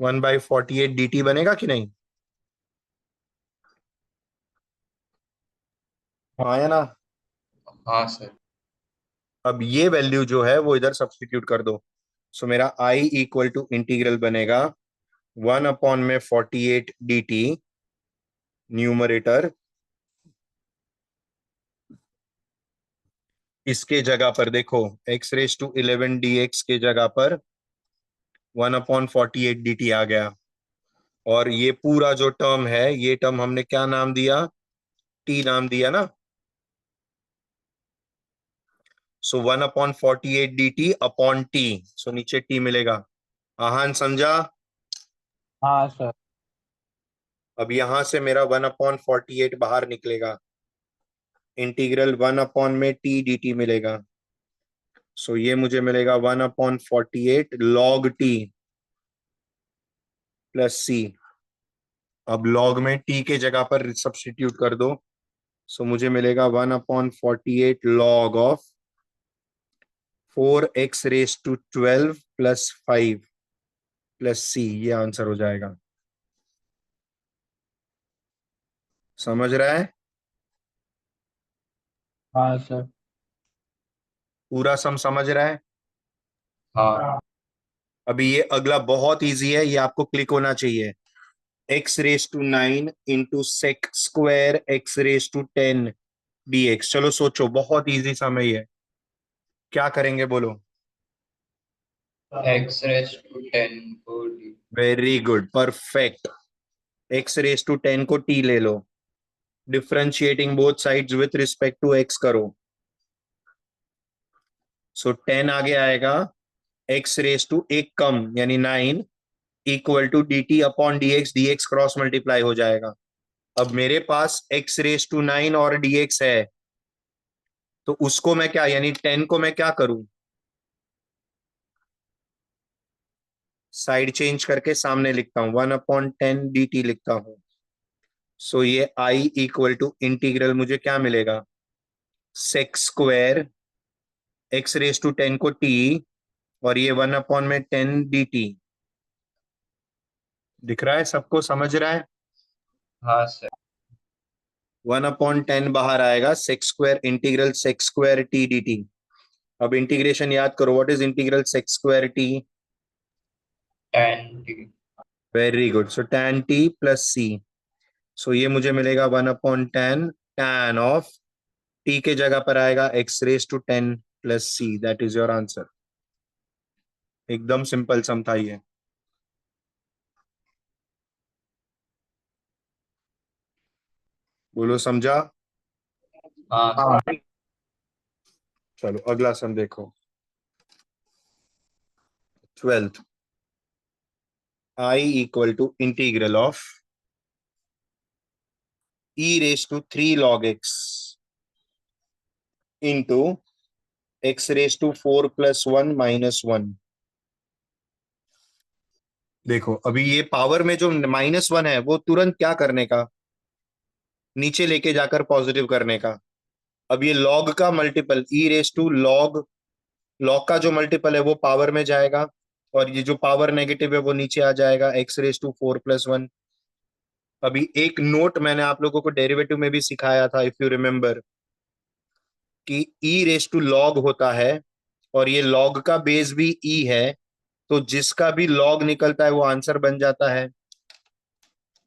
S1: 1/48 dt बनेगा कि नहीं, हाँ या ना।
S2: हाँ सर।
S1: अब ये वैल्यू जो है वो इधर सब्स्टिट्यूट कर दो। सो मेरा i इक्वल टू इंटीग्रल बनेगा 1/48 dt, न्यूमरेटर, इसके जगह पर देखो एक्स रेस टू 11 dx के जगह पर 1/48 dt आ गया। और ये पूरा जो टर्म है, ये टर्म हमने क्या नाम दिया, t नाम दिया ना। सो 1/48 dt अपॉन t, सो नीचे t मिलेगा। आहान समझा।
S2: हाँ सर।
S1: अब यहां से मेरा 1/48 बाहर निकलेगा, इंटीग्रल 1 में टी डी टी मिलेगा। सो ये मुझे मिलेगा 1/48 log t प्लस सी। अब log में t के जगह पर सब्स्टिट्यूट कर दो, सो मुझे मिलेगा 1/48 log of 4x raise to 12 plus 5 plus c, ये आंसर हो जाएगा। समझ रहा है,
S2: हाँ सर।
S1: पूरा सम समझ रहा है।
S2: हाँ
S1: अभी ये अगला बहुत इजी है, ये आपको क्लिक होना चाहिए। X raise to 9 into sec square x raise to 10 dx। चलो सोचो, बहुत इजी समय है, क्या करेंगे बोलो।
S2: एक्स रेस टू 10 को
S1: very good, perfect. X raise to 10 को t ले लो, differentiating both sides with respect to x करो। सो 10 आगे आएगा, एक्स रेस टू एक कम यानी 9 equal to D t upon d x, d x cross multiply हो जाएगा। अब मेरे पास एक्स रेस टू 9 और dx है, तो उसको मैं क्या, यानी 10 को मैं क्या करूं, साइड चेंज करके सामने लिखता हूं, 1/10 dt लिखता हूं। सो ये i इक्वल टू इंटीग्रल मुझे क्या मिलेगा, sec square x raise to 10 को t, और ये 1/10 dt। दिख रहा है सबको, समझ रहा है।
S2: हाँ सर।
S1: 1/10 बाहर आएगा, sec square integral sec square t d t. अब इंटीग्रेशन याद करो, what is integral sec square t,
S2: 10t।
S1: Very good. So tan t plus c. So ये मुझे मिलेगा 1/10 tan ऑफ t के जगह पर आएगा x raise to 10 plus c, that is your answer. एकदम सिंपल सम था ये। बोलो समझा।
S2: हाँ सर।
S1: चलो अगला सम देखो, 12th। i equal to integral of e raise to 3 log x into x raise to 4+1 -1। देखो अभी ये पावर में जो -1 है वो तुरंत क्या करने का, नीचे लेके जाकर पॉजिटिव करने का। अब ये लॉग का multiple e raise to log, log का जो मल्टीपल है वो पावर में जाएगा, और ये जो पावर नेगेटिव है वो नीचे आ जाएगा, एक्स रेस टू 4+1। अभी एक नोट मैंने आप लोगों को डेरिवेटिव में भी सिखाया था, इफ यू रिमेम्बर, कि ई रेस टू लॉग होता है, और ये लॉग का बेस भी ई है, तो जिसका भी लॉग निकलता है वो आंसर बन जाता है।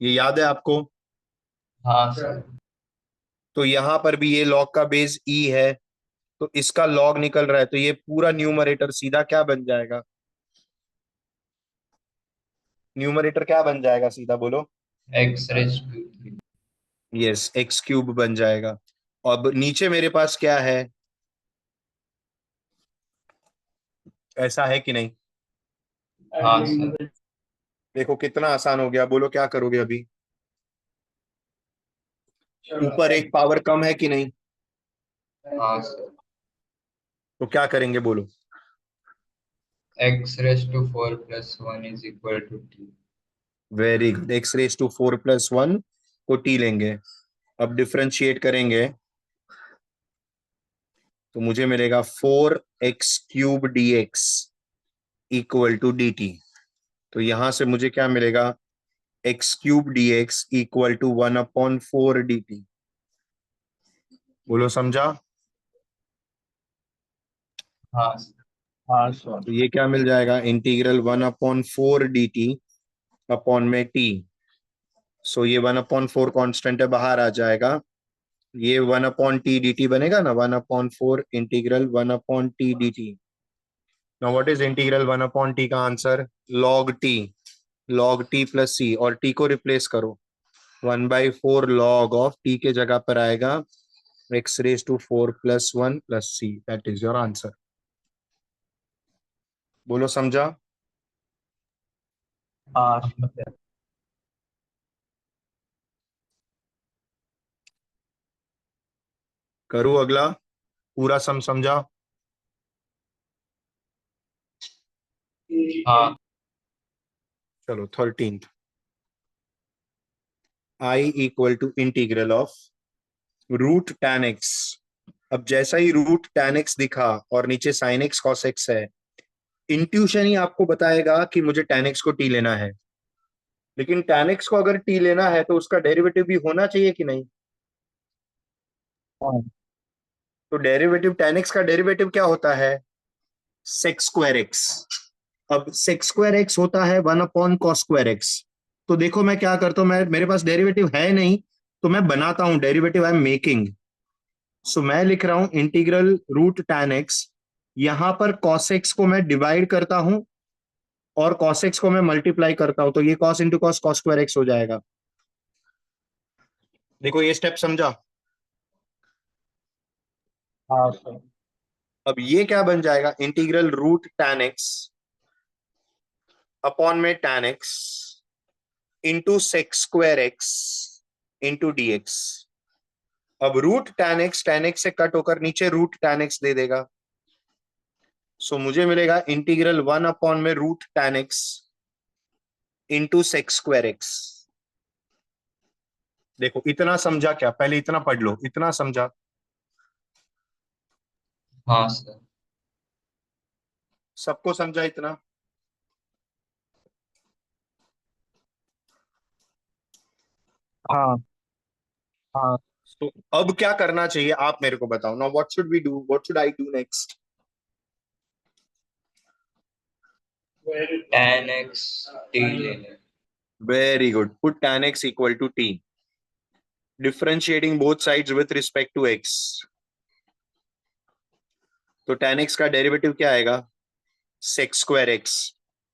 S1: ये याद है आपको?
S2: हाँ सर।
S1: तो यहां पर भी ये लॉग का बेस ई है, तो इसका लॉग निकल रहा है, तो ये पूरा न्यूमरेटर सीधा क्या बन जाएगा? न्यूमरेटर क्या बन जाएगा सीधा बोलो?
S2: X raise to 3।
S1: Yes, x cube बन जाएगा। अब नीचे मेरे पास क्या है? ऐसा है कि नहीं?
S2: हाँ सर।
S1: देखो कितना आसान हो गया, बोलो क्या करोगे अभी? ऊपर एक पावर कम है कि नहीं?
S2: हाँ सर।
S1: तो क्या करेंगे बोलो?
S2: X raise to 4+1 is equal to t.
S1: Very good, x raise to 4+1 को टी लेंगे। अब डिफरेंशिएट करेंगे तो मुझे मिलेगा 4x³ equal to D T. तो यहां से मुझे क्या मिलेगा? x³ equal to 1/4 dt। बोलो समझा?
S2: हाँ सर।
S3: हाँ सर।
S1: तो ये क्या मिल जाएगा? इंटीग्रल 1/4 dt अपॉन में टी। सो ये 1/4 कांस्टेंट है, बाहर आ जाएगा। ये 1/t dt बनेगा ना, 1/4 integral 1/t dt। Now what is integral 1/t का answer? log t, log t plus c, और t को रिप्लेस करो, 1/4 log ऑफ t के जगह पर आएगा x raise to 4+1 plus c. That is your answer. बोलो समझा?
S3: हाँ सर।
S1: करूँ अगला? पूरा समझा?
S2: हाँ
S1: चलो 13th, i equal to integral of root tan x। अब जैसा ही रूट tan x दिखा और नीचे sin x cos x है, इंट्यूशन ही आपको बताएगा कि मुझे tan x को t लेना है। लेकिन tan x को अगर t लेना है तो उसका डेरिवेटिव भी होना चाहिए कि नहीं?
S3: हाँ
S1: तो डेरिवेटिव tan x का डेरिवेटिव क्या होता है? sec²x। अब sec²x होता है 1/cos²x। तो देखो मैं क्या करता हूं, मैं मेरे पास डेरिवेटिव है नहीं, तो मैं बनाता हूं डेरिवेटिव, आई एम मेकिंग। सो मैं लिख रहा हूं इंटीग्रल रूट tan x, यहां पर cos x को मैं डिवाइड करता हूं और cos x को मैं मल्टीप्लाई करता हूं, तो ये cos इंटू cos cos²x हो जाएगा। देखो ये स्टेप समझा?
S3: हाँ सर।
S1: अब ये क्या बन जाएगा? Integral root tan x upon में tan x into sec²x into dx। अब रूट tan x से कट होकर नीचे रूट tan x दे देगा। सो मुझे मिलेगा इंटीग्रल 1/, में root tan x into sec²x। देखो इतना समझा क्या? पहले इतना पढ़ लो, इतना समझा?
S2: हाँ सर।
S1: सबको समझा इतना?
S3: हाँ हाँ।
S1: तो अब क्या करना चाहिए आप मेरे को बताओ। Now what should we do, what should I do next?
S2: tan x t ले लें।
S1: Very good, put tan x equal to t, differentiating both sides with respect to x। तो tan x का डेरिवेटिव क्या आएगा? sec²x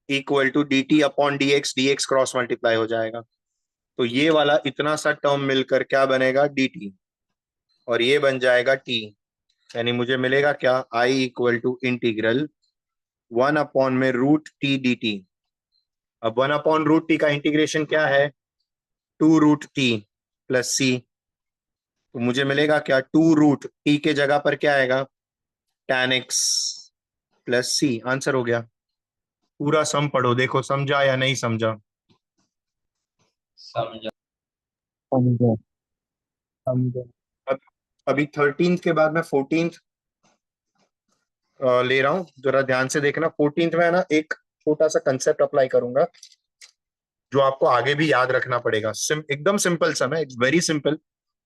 S1: equal to dt upon dx, dx cross multiply हो जाएगा। तो ये वाला इतना सा टर्म मिलकर क्या बनेगा? dt, और ये बन जाएगा t। यानी मुझे मिलेगा क्या? i इक्वल टू इंटीग्रल 1/, में रूट t dt। अब 1/√t का इंटीग्रेशन क्या है? 2√t plus c। तो मुझे मिलेगा क्या? 2√t के जगह पर क्या आएगा? tan x प्लस सी, आंसर हो गया। पूरा सम पढ़ो, देखो समझा या नहीं समझा।
S2: समझा।
S3: समझा। समझा।
S1: अब अभी 13th के बाद मैं 14th ले रहा हूँ, जरा ध्यान से देखना। 14th में है ना एक छोटा सा कंसेप्ट अप्लाई करूंगा जो आपको आगे भी याद रखना पड़ेगा। एकदम सिंपल सम है, इट्स वेरी सिंपल,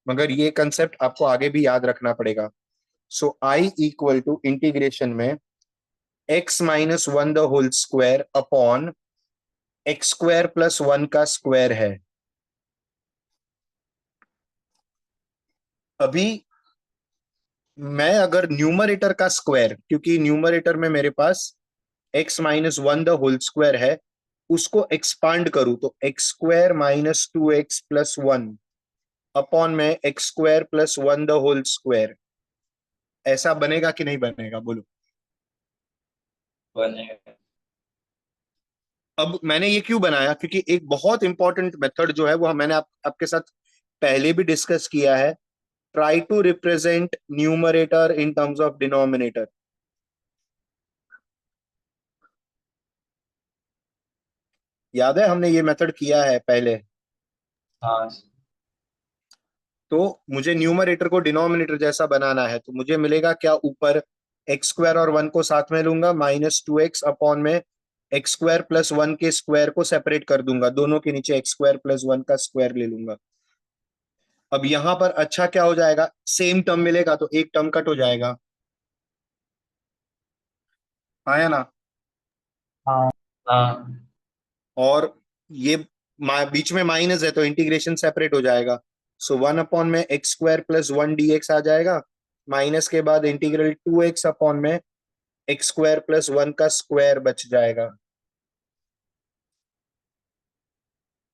S1: मगर ये कंसेप्ट आपको आगे भी याद रखना पड़ेगा। So I equal to integration में x minus one the whole square upon x square plus one का स्क्वायर है। अभी मैं अगर न्यूमरेटर का स्क्वायर, क्योंकि न्यूमरेटर में मेरे पास x minus one the whole square है, उसको एक्सपांड करूं तो x square minus two x plus one upon में x square plus one the whole square, ऐसा बनेगा कि नहीं बनेगा बोलो।
S2: बनेगा।
S1: अब मैंने ये क्यों बनाया, क्योंकि एक बहुत इंपॉर्टेंट मेथड जो है वो मैंने आपके साथ पहले भी डिस्कस किया है। Try to represent numerator in terms of denominator. याद है हमने ये मेथड किया है पहले।
S2: हाँ
S1: तो मुझे न्यूमरेटर को डिनोमिनेटर जैसा बनाना है, तो मुझे मिलेगा क्या, ऊपर एक्स स्क्वायर और वन को साथ में लूंगा, माइनस टू एक्स अपॉन में एक्स स्क्वायर प्लस वन के स्क्वायर को सेपरेट कर दूंगा, दोनों के नीचे एक्स स्क्वायर प्लस वन का स्क्वायर ले लूंगा। अब यहां पर अच्छा क्या हो जाएगा, सेम टर्म मिलेगा तो एक टर्म कट हो जाएगा, आया ना।
S3: हाँ।
S2: हाँ।
S1: और ये बीच में माइनस है तो इंटीग्रेशन सेपरेट हो जाएगा। सो वन अपॉन में x square plus one d x आ जाएगा, माइनस के बाद इंटीग्रल टू एक्स अपॉन में एक्स स्क्वायर प्लस वन का स्क्वायर बच जाएगा।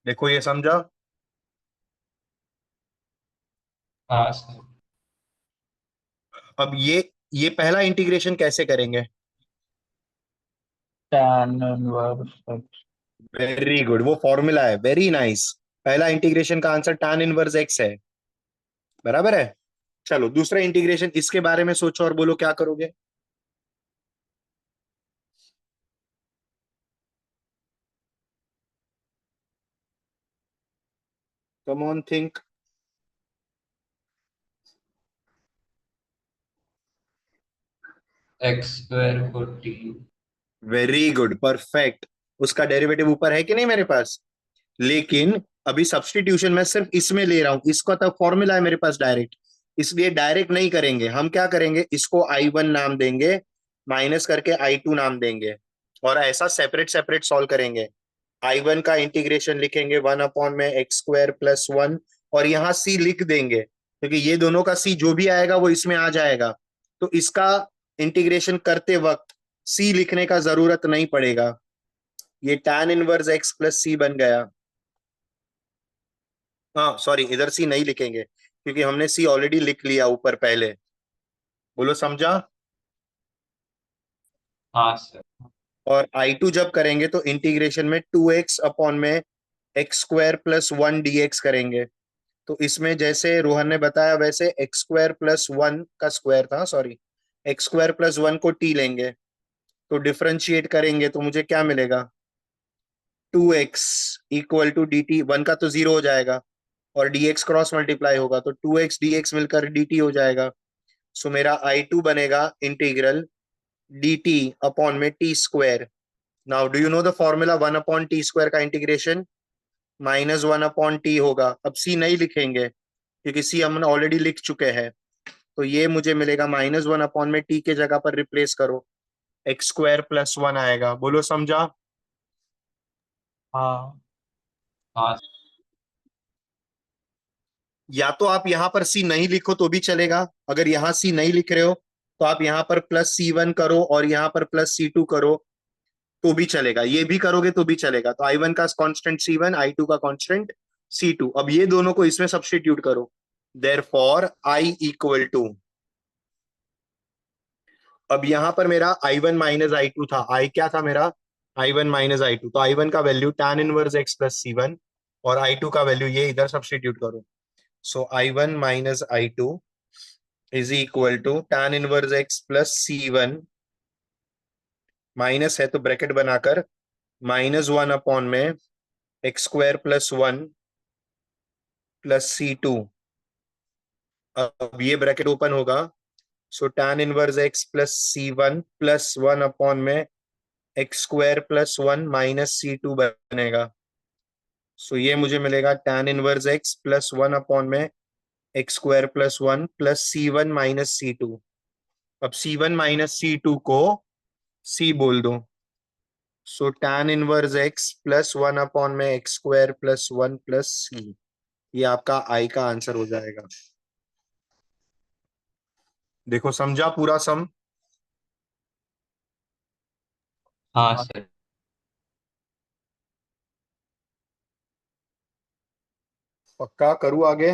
S1: देखो ये समझा।
S2: हाँ सर।
S1: अब ये पहला इंटीग्रेशन कैसे करेंगे।
S3: tan inverse x।
S1: Very good, वो फॉर्मूला है, वेरी नाइस। पहला इंटीग्रेशन का आंसर tan इनवर्स एक्स है, बराबर है। चलो दूसरा इंटीग्रेशन, इसके बारे में सोचो और बोलो क्या करोगे। Come on think.
S2: X square को टी।
S1: Very good, perfect. उसका डेरिवेटिव ऊपर है कि नहीं मेरे पास, लेकिन अभी सब्स्टिट्यूशन मैं सिर्फ इसमें ले रहा हूं, इसका तो फॉर्मूला है मेरे पास डायरेक्ट, इसलिए डायरेक्ट नहीं करेंगे। हम क्या करेंगे, इसको आई वन नाम देंगे, माइनस करके आई टू नाम देंगे, और ऐसा सेपरेट सेपरेट सॉल्व करेंगे। आई वन का इंटीग्रेशन लिखेंगे वन अपॉन में एक्स स्क्वायर प्लस वन, और यहाँ सी लिख देंगे क्योंकि ये दोनों का सी जो भी आएगा वो इसमें आ जाएगा, तो इसका इंटीग्रेशन करते वक्त सी लिखने का जरूरत नहीं पड़ेगा। ये tan इनवर्स एक्स प्लस सी बन गया। हाँ सॉरी, इधर सी नहीं लिखेंगे क्योंकि हमने सी ऑलरेडी लिख लिया ऊपर पहले। बोलो समझा।
S2: हाँ सर।
S1: और आई टू जब करेंगे तो इंटीग्रेशन में टू एक्स अपॉन में x square plus one d x करेंगे। तो इसमें जैसे रोहन ने बताया वैसे एक्स स्क्वायर प्लस वन का स्क्वायर था, sorry, x square plus one को टी लेंगे, तो डिफरेंशिएट करेंगे तो मुझे क्या मिलेगा, two x equal to D t, one का तो जीरो हो जाएगा और dx क्रॉस मल्टीप्लाई होगा तो 2x dx मिलकर dt हो जाएगा। सो मेरा I2 बनेगा इंटीग्रल dt अपॉन में t square. Now do you know the formula, one upon t square का integration minus one upon t होगा। अब c नहीं लिखेंगे क्योंकि c हमने ऑलरेडी लिख चुके हैं, तो ये मुझे मिलेगा माइनस वन अपॉन में टी के जगह पर रिप्लेस करो, एक्स स्क्वायर प्लस वन आएगा। बोलो समझा।
S3: हाँ।
S2: हाँ
S1: या तो आप यहां पर सी नहीं लिखो तो भी चलेगा, अगर यहां सी नहीं लिख रहे हो तो आप यहां पर प्लस सी वन करो और यहां पर प्लस सी टू करो तो भी चलेगा, ये भी करोगे तो भी चलेगा। तो आई वन का constant c one, I two का कांस्टेंट सी टू, अब ये दोनों को इसमें सब्स्टिट्यूट करो, therefore I equal to, अब यहां पर मेरा I one minus I two था, आई क्या था मेरा, I one minus I two, तो आई वन का value tan inverse x plus c one, और आई टू का वैल्यू ये इधर सब्स्टिट्यूट करो। So I one minus I two is equal to tan inverse x plus C1 minus है तो bracket बनाकर -1 में x square plus 1 plus C2। अब ये ब्रैकेट ओपन होगा, सो tan inverse x plus C1 plus 1 में x square plus 1 minus C2 बनेगा। सो ये मुझे मिलेगा tan इनवर्स x प्लस 1 में x square plus 1 plus C1 minus C2। अब C1 माइनस C2 को C बोल दो, सो tan इनवर्स x प्लस 1 में x square plus 1 plus C। ये आपका आई का आंसर हो जाएगा। देखो समझा पूरा सम?
S2: हाँ सर।
S1: पक्का करूँ आगे?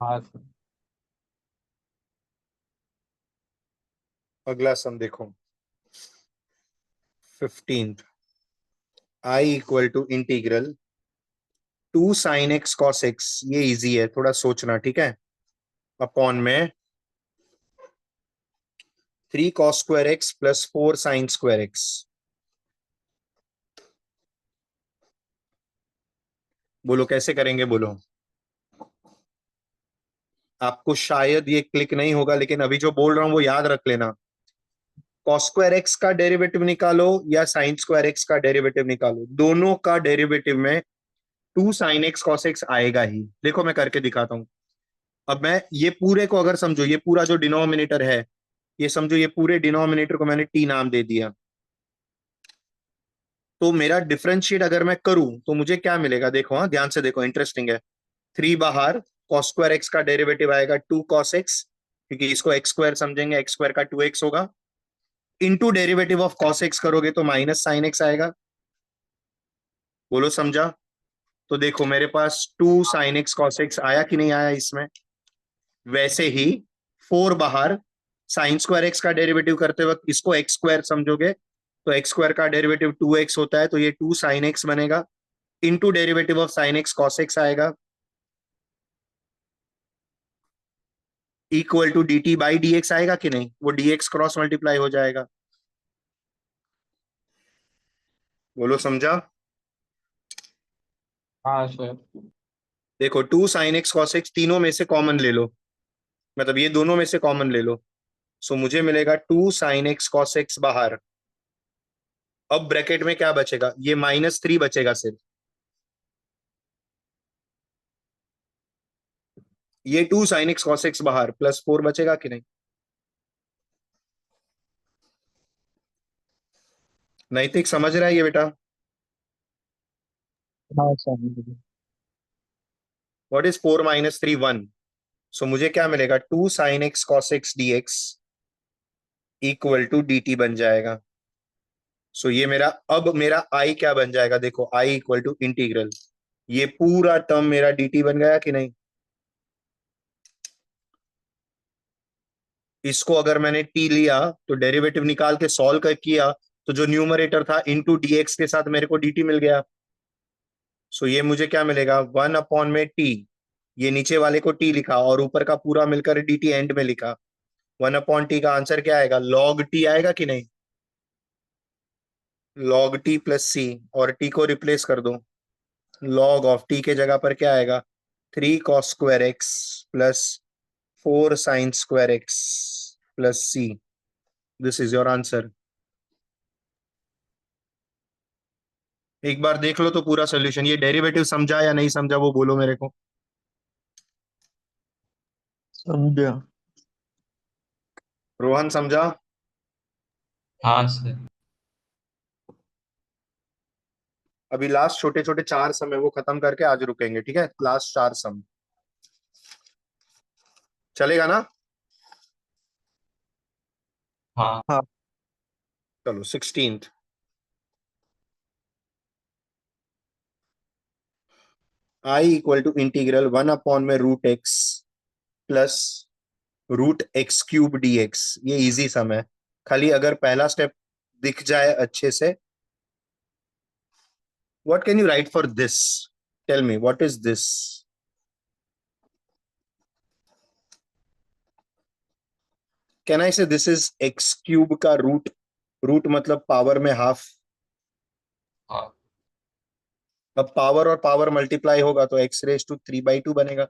S2: हाँ सर।
S1: अगला सम देखो, 15th। I equal to integral 2 sine x cos x, ये इजी है, थोड़ा सोचना, ठीक है, अपॉन में 3 cos square x plus 4 sine square x. बोलो कैसे करेंगे, बोलो। आपको शायद ये क्लिक नहीं होगा, लेकिन अभी जो बोल रहा हूं वो याद रख लेना। कॉस स्क्वायर एक्स का डेरिवेटिव निकालो या साइन स्क्वायर एक्स का डेरिवेटिव निकालो, दोनों का डेरिवेटिव में 2 साइन एक्स कॉस एक्स आएगा ही। देखो मैं करके दिखाता हूं। अब मैं ये पूरे को अगर समझो, ये पूरा जो डिनोमिनेटर है, ये समझो ये पूरे डिनोमिनेटर को मैंने टी नाम दे दिया, तो मेरा डिफरेंशिएट अगर मैं करूं तो मुझे क्या मिलेगा, देखो, हाँ ध्यान से देखो, इंटरेस्टिंग है। 3 बाहर, कॉस स्क्वायर एक्स का डेरिवेटिव आएगा 2 कॉस एक्स, क्योंकि इसको एक्स स्क्वायर समझेंगे, एक्स स्क्वायर का 2x होगा, into derivative of cos x करोगे तो माइनस साइन एक्स आएगा। बोलो समझा? तो देखो मेरे पास 2 साइन एक्स कॉस एक्स आया कि नहीं आया इसमें। वैसे ही 4 बाहर, साइन स्क्वायर एक्स का डेरिवेटिव करते वक्त इसको एक्स स्क्वायर समझोगे तो एक्स स्क्वायर का डेरिवेटिव 2x होता है, तो ये 2 साइन एक्स बनेगा, into derivative of sine x cos x आएगा, equal to D T by D x आएगा कि नहीं, वो dx क्रॉस मल्टीप्लाई हो जाएगा। बोलो समझा?
S2: हाँ सर।
S1: देखो 2 साइन एक्स कॉस एक्स तीनों में से कॉमन ले लो, मतलब ये दोनों में से कॉमन ले लो, सो मुझे मिलेगा 2 साइन एक्स कॉस एक्स बाहर। अब ब्रैकेट में क्या बचेगा, ये -3 बचेगा सिर्फ। ये 2 साइन एक्स कॉस एक्स बाहर, प्लस 4 बचेगा कि नहीं। नैतिक समझ रहा है ये बेटा?
S3: हाँ sir.
S1: What is 4 minus 3, 1। So मुझे क्या मिलेगा, 2 sine x cos x d x equal to D t बन जाएगा। सो ये मेरा, अब मेरा आई क्या बन जाएगा, देखो आई इक्वल टू इंटीग्रल, ये पूरा टर्म मेरा डी टी बन गया कि नहीं। इसको अगर मैंने टी लिया तो डेरिवेटिव निकाल के सॉल्व कर किया, तो जो न्यूमरेटर था इनटू डीएक्स के साथ मेरे को डी मिल गया। सो ये मुझे क्या मिलेगा, 1/t, ये नीचे वाले को टी लिखा और ऊपर का पूरा मिलकर डी टी एंड में लिखा। 1/t का आंसर क्या आएगा, लॉग टी आएगा कि नहीं, लॉग टी प्लस सी, और टी को रिप्लेस कर दो, लॉग ऑफ टी के जगह पर क्या आएगा, 3 cos square x plus 4 sine square x plus c. This is your answer. एक बार देख लो तो पूरा सोल्यूशन, ये डेरिवेटिव समझा या नहीं समझा वो बोलो मेरे को।
S3: समझा।
S1: रोहन समझा?
S2: हाँ सर।
S1: अभी लास्ट छोटे छोटे 4 सम है, वो खत्म करके आज रुकेंगे, ठीक है, लास्ट 4 सम चलेगा ना।
S2: हाँ।
S3: हाँ।
S1: चलो 16th। I equal to integral 1 में root x plus root x cube d x, ये इजी सम है, खाली अगर पहला स्टेप दिख जाए अच्छे से। What can you write for this, tell me what is this. Can I say this is x cube का रूट, रूट मतलब पावर में हाफ।
S2: हाँ
S1: अब पावर और पावर मल्टीप्लाई होगा तो एक्स रेज टू 3/2 बनेगा।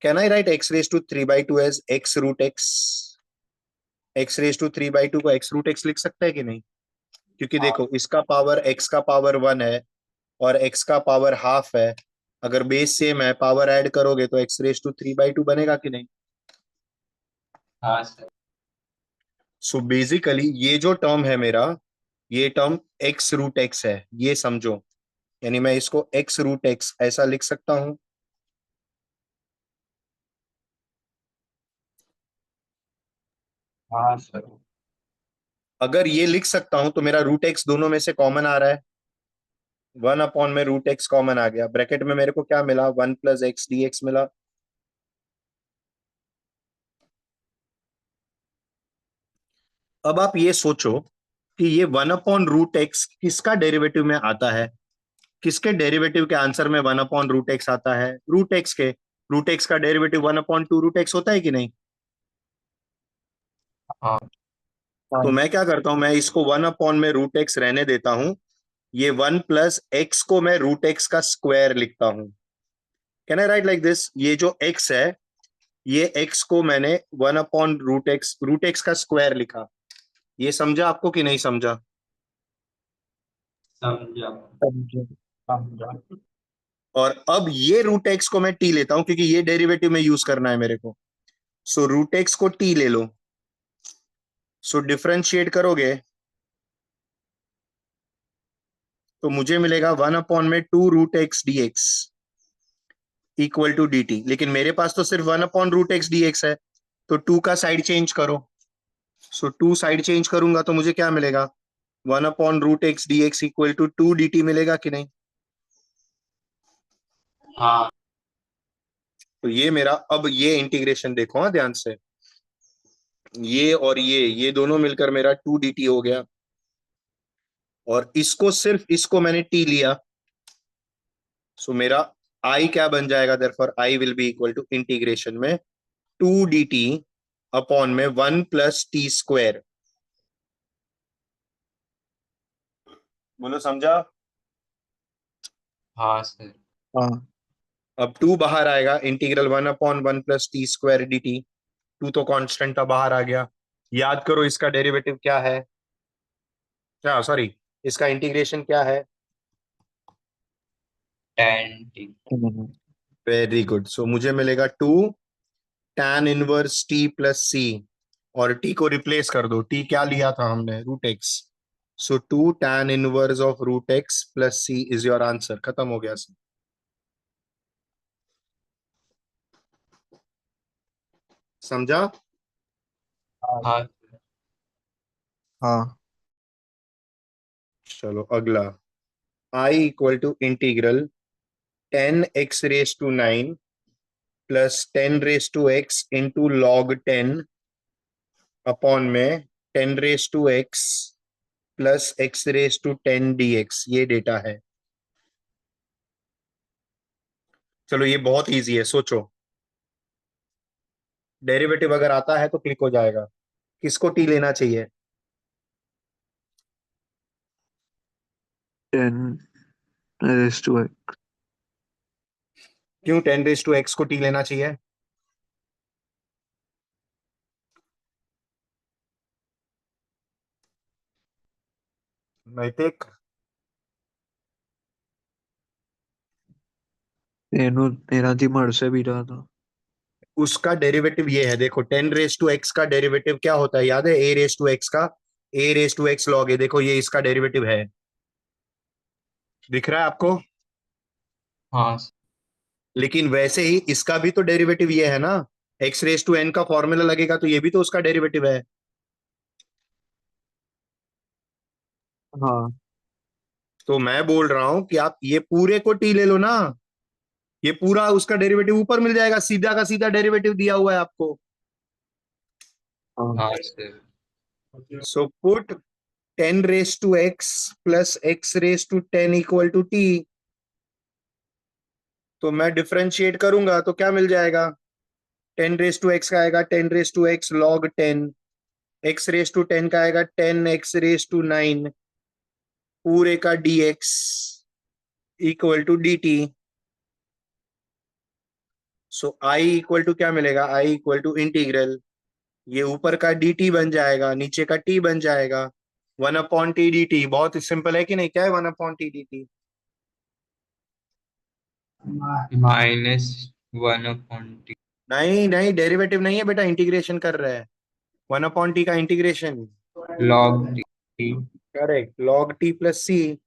S1: Can I write x raise to 3/2 as x root x? X raise to 3/2 को एक्स रूट एक्स लिख सकता है कि नहीं? क्योंकि
S2: हाँ
S1: देखो इसका पावर एक्स का पावर 1 है और एक्स का पावर हाफ है, अगर बेस सेम है पावर ऐड करोगे तो एक्स रेज टू 3/2 बनेगा कि नहीं?
S2: हाँ सर।
S1: सो बेसिकली ये जो टर्म है मेरा, ये टर्म एक्स रूट एक्स है, ये समझो। यानी मैं इसको एक्स रूट एक्स ऐसा लिख सकता हूं।
S2: हाँ सर।
S1: अगर ये लिख सकता हूं तो मेरा रूट एक्स दोनों में से कॉमन आ रहा है, 1 अपॉन में रूट एक्स कॉमन आ गया, ब्रैकेट में मेरे को क्या मिला, 1 + x dx मिला। अब आप ये सोचो कि ये 1/√x किसका डेरिवेटिव में आता है? किसके डेरिवेटिव के आंसर में 1/√x आता है? रूट एक्स के। रूट एक्स का डेरिवेटिव 1/2√x होता है कि नहीं?
S2: हाँ
S1: तो मैं क्या करता हूं, मैं इसको 1 अपॉन में रूट एक्स रहने देता हूं, ये 1 + x को मैं रूट एक्स का स्क्वायर लिखता हूं। Can I right like this? ये जो x है, ये x को मैंने 1/√x, रूट एक्स का स्क्वायर लिखा। ये समझा आपको कि नहीं समझा?
S2: समझा।
S3: समझे।
S2: समझा।
S1: और अब ये रूट एक्स को मैं t लेता हूं क्योंकि ये डेरिवेटिव में यूज करना है मेरे को। सो रूट एक्स को t ले लो। सो डिफरेंशिएट करोगे तो मुझे मिलेगा 1/2√x dx equal to dt। लेकिन मेरे पास तो सिर्फ 1/√x dx है, तो 2 का साइड चेंज करो। सो 2 साइड चेंज करूंगा तो मुझे क्या मिलेगा, 1/√x dx equal to 2 dt मिलेगा कि नहीं?
S2: हाँ
S1: तो ये मेरा, अब ये इंटीग्रेशन देखो हाँ ध्यान से, ये और ये दोनों मिलकर मेरा 2 dt हो गया, और इसको सिर्फ इसको मैंने t लिया। सो मेरा i क्या बन जाएगा, therefore i will be equal to integration में 2 dt अपॉन में 1 + t²। बोलो समझा?
S2: हाँ सर।
S3: हाँ।
S1: अब 2 बाहर आएगा, इंटीग्रल 1/1 + t² dt। 2 तो कांस्टेंट था, बाहर आ गया। याद करो इसका डेरिवेटिव क्या है, क्या सॉरी, इसका इंटीग्रेशन क्या है?
S2: 10t।
S1: Very good. सो मुझे मिलेगा 2 tan इनवर्स t + c, और t को रिप्लेस कर दो, t क्या लिया था हमने, root x. So 2 tan inverse of root x + c is your answer. खत्म हो गया सर। समझा?
S2: हाँ
S3: हाँ।
S1: चलो अगला, i equal to integral 10x⁻⁹ plus 10x into log 10 upon में 10x प्लस x⁻10 dx, ये डेटा है। चलो ये बहुत इजी है, सोचो। डेरिवेटिव अगर आता है तो क्लिक हो जाएगा। किसको टी लेना चाहिए?
S3: 10 raised to x।
S1: क्यों 10x को टी लेना चाहिए? नैतिक?
S3: तेनू तेरा दिमाग से भी रहा था।
S1: उसका डेरिवेटिव ये है, देखो 10x का डेरिवेटिव क्या होता है, याद है? a⁻x का, a⁻x log a, देखो ये इसका डेरिवेटिव है, दिख रहा है आपको?
S2: हाँ
S1: लेकिन वैसे ही इसका भी तो डेरिवेटिव ये है ना, x⁻n का फॉर्मूला लगेगा तो ये भी तो उसका डेरिवेटिव है।
S3: हाँ।
S1: तो मैं बोल रहा हूं कि आप ये पूरे को टी ले लो ना, ये पूरा उसका डेरिवेटिव ऊपर मिल जाएगा, सीधा का सीधा डेरिवेटिव दिया हुआ है आपको।
S3: हाँ।
S2: हाँ sir.
S1: So put 10x plus x⁻10 equal to t. तो मैं डिफरेंशिएट करूंगा तो क्या मिल जाएगा, 10 रेस टू एक्स का आएगा 10 raise to x log 10, x raise to 10 का आएगा 10 x रेस टू 9 पूरे का dx equal to dt। So I equal to क्या मिलेगा, I इक्वल टू इंटीग्रल, ये ऊपर का dt बन जाएगा नीचे का t बन जाएगा 1/t dt। बहुत सिंपल है कि नहीं, क्या है 1/t dt?
S2: -1/t।
S1: नहीं नहीं, डेरिवेटिव नहीं है बेटा, इंटीग्रेशन कर रहा है, 1/t का integration.
S2: log t।
S1: Correct, log t plus c,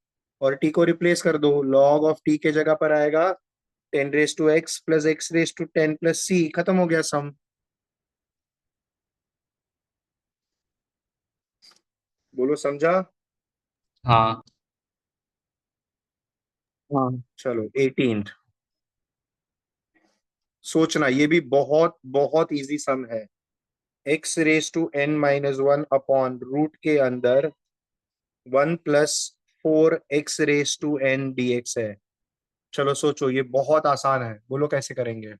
S1: और t को रिप्लेस कर दो, log ऑफ t के जगह पर आएगा 10 raise to x plus x raise to 10 plus c, खत्म हो गया सम। बोलो समझा?
S2: हाँ
S3: हाँ
S1: चलो 18th, सोचना ये भी बहुत बहुत इजी सम है। x raise to n minus one upon root के अंदर 1 + 4 x raise to n dx है। चलो सोचो, ये बहुत आसान है, बोलो कैसे करेंगे।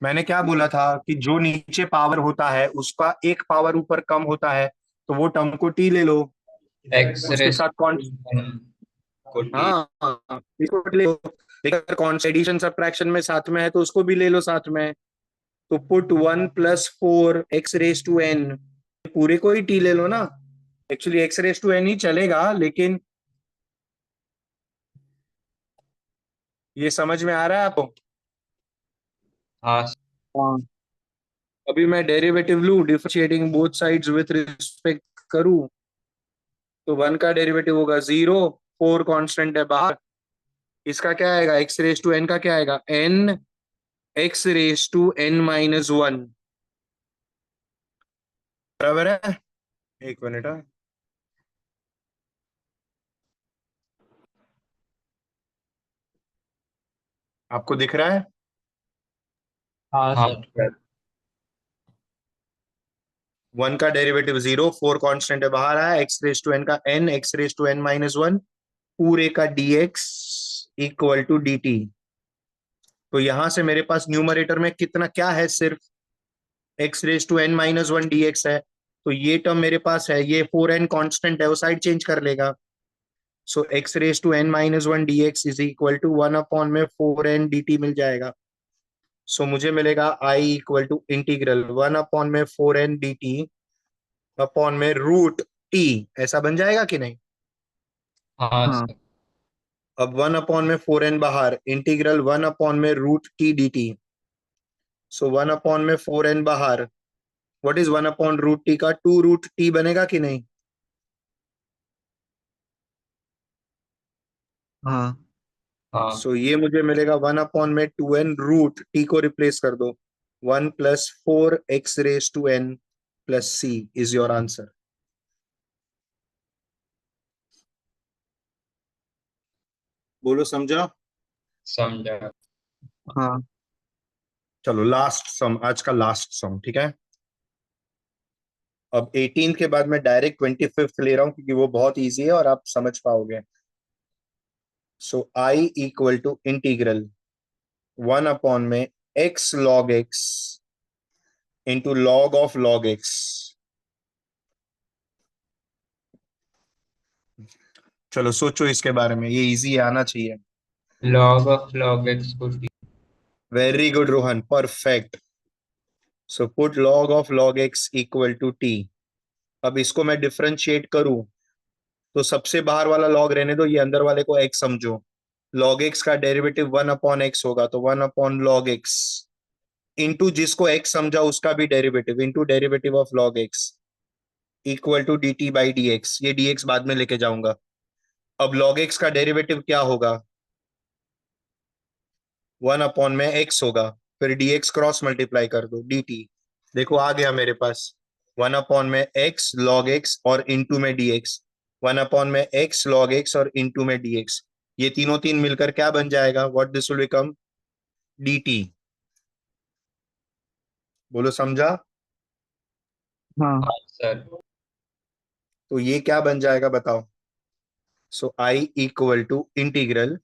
S1: मैंने क्या बोला था कि जो नीचे पावर होता है उसका एक पावर ऊपर कम होता है, तो वो टर्म को टी ले लो,
S2: x
S1: उसके
S2: रेस
S1: साथ कौन,
S2: टू n को t।
S1: हाँ हाँ, इसको ले लो। लेकिन कौन सा एडिशन सब्ट्रैक्शन में साथ में है तो उसको भी ले लो साथ में। तो put 1 + 4 x raise to n, पूरे को ही टी ले लो ना। Actually x raise to n ही चलेगा, लेकिन ये समझ में आ रहा है आपको?
S2: हाँ
S3: हाँ
S1: अभी मैं डेरिवेटिव लूं, differentiating both sides with respect करूं, तो 1 का डेरिवेटिव होगा 0, 4 कांस्टेंट है बाहर, इसका क्या आएगा, x रेस टू n का क्या आएगा, n x raise to n minus one, बराबर है। एक मिनट हाँ। आपको दिख रहा है?
S3: हाँ
S2: हाँ
S3: सर।
S2: सर।
S1: 1 का डेरिवेटिव 0, 4 कांस्टेंट है बाहर आया, x रेस टू n का n x raise to n minus one पूरे का dx इक्वल टू dt। तो यहां से मेरे पास न्यूमरेटर में कितना क्या है, सिर्फ x raise to n minus one dx है। तो ये टर्म मेरे पास है, ये 4n कांस्टेंट है, वो साइड चेंज कर लेगा। So x raise to n minus one dx is equal to 1 में 4n dt मिल जाएगा। सो मुझे मिलेगा I इक्वल टू इंटीग्रल 1 में 4n dt अपॉन में रूट t, ऐसा बन जाएगा कि नहीं?
S2: हाँ
S3: हाँ
S2: सर।
S1: अब 1 में 4n बाहर, इंटीग्रल 1 में रूट t dt। सो 1 में 4n बाहर, व्हाट इज 1/√t का 2√t बनेगा कि नहीं?
S3: हाँ
S2: हाँ
S1: सो ये मुझे मिलेगा 1 में 2n, रूट t को रिप्लेस कर दो, 1 + 4 x raise to n plus c is your answer. बोलो समझा?
S2: समझा।
S3: हाँ
S1: चलो लास्ट सम, आज का लास्ट सम, ठीक है। अब 18 के बाद मैं डायरेक्ट 25th ले रहा हूं क्योंकि वो बहुत इजी है और आप समझ पाओगे। सो I इक्वल टू इंटीग्रल 1 में x log x into log of log x। चलो सोचो इसके बारे में, ये इजी आना चाहिए।
S2: log x को t।
S1: Very good Rohan, perfect. So put log of log x equal to t। अब इसको मैं डिफरेंशिएट करूं, तो सबसे बाहर वाला लॉग रहने दो, ये अंदर वाले को x समझो। लॉग x का डेरिवेटिव 1/x होगा, तो 1/log x इंटू जिसको x समझा उसका भी derivative into derivative of log x equal to dt by dx। ये dx बाद में लेके जाऊंगा। अब log x का डेरिवेटिव क्या होगा, 1 में x होगा, फिर dx क्रॉस मल्टीप्लाई कर दो dt। देखो आ गया मेरे पास 1 में x log x और इंटू में dx, 1 में x log x और इंटू में dx। ये तीनों तीन मिलकर क्या बन जाएगा, what this will become, dt। बोलो समझा?
S3: हाँ
S2: हाँ सर।
S1: तो ये क्या बन जाएगा बताओ। So I equal to integral